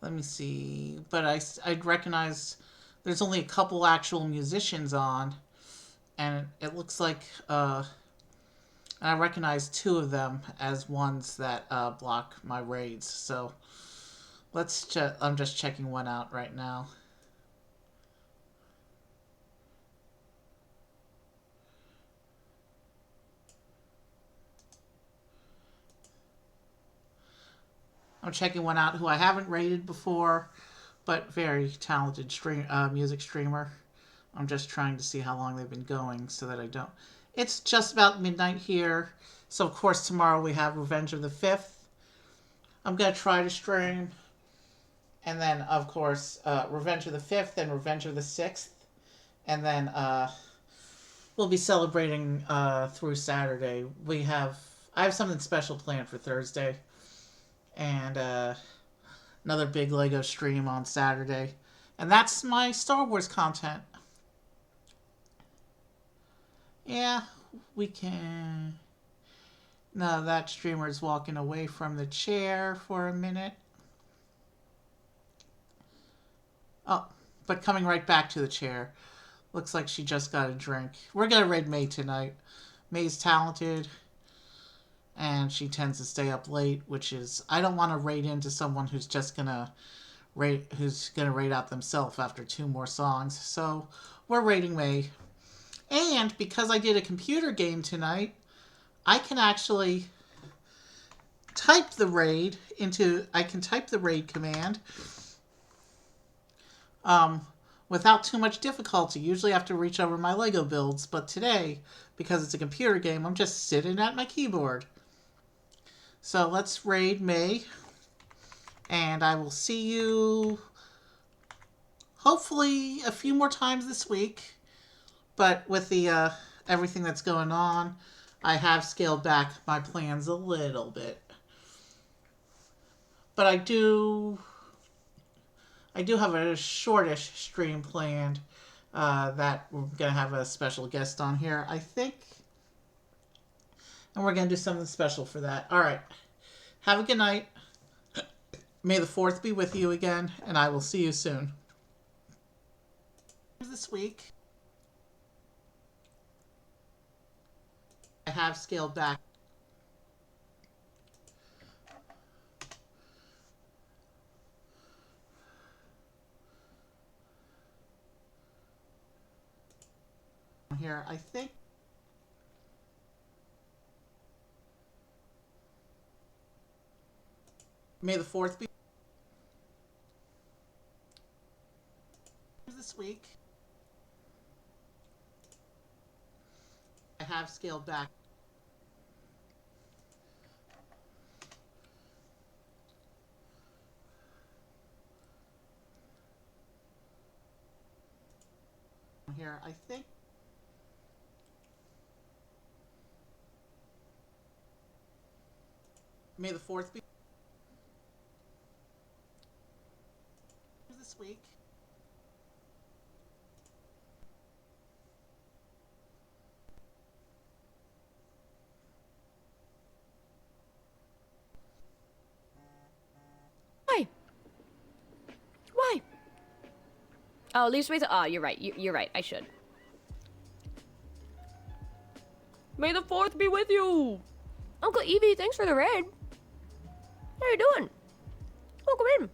Speaker 1: Let me see. But I'd recognize there's only a couple actual musicians on. And it looks like I recognize two of them as ones that block my raids. So let's check. I'm just checking one out right now. I'm checking one out who I haven't rated before, but very talented music streamer. I'm just trying to see how long they've been going so that I don't... It's just about midnight here, so of course tomorrow we have Revenge of the 5th. I'm going to try to stream, and then of course Revenge of the 5th and Revenge of the 6th, and then we'll be celebrating through Saturday. I have something special planned for Thursday. And another big Lego stream on Saturday. And that's my Star Wars content. Yeah, we can... No, that streamer is walking away from the chair for a minute. Oh, but coming right back to the chair. Looks like she just got a drink. We're going to raid May tonight. May's talented. And she tends to stay up late, which is... I don't want to raid into someone who's just gonna raid out themselves after 2 more songs. So we're raiding May. And because I did a computer game tonight, I can actually type the raid into... I can type the raid command without too much difficulty. Usually I have to reach over my Lego builds, but today, because it's a computer game, I'm just sitting at my keyboard. So let's raid May, and I will see you hopefully a few more times this week. But with the everything that's going on, I have scaled back my plans a little bit. But I do have a shortish stream planned that we're gonna have a special guest on here, I think. And we're going to do something special for that. All right. Have a good night. May the 4th be with you again, and I will see you soon. This week, I have scaled back. Here, I think. May the 4th be this week. I have scaled back. Here, I think. May the 4th be this week.
Speaker 13: Why? Why? Oh, at least wait. Oh, you're right. You're right. I should. May the 4th be with you. Uncle Evie, thanks for the raid. How you doing? Welcome in.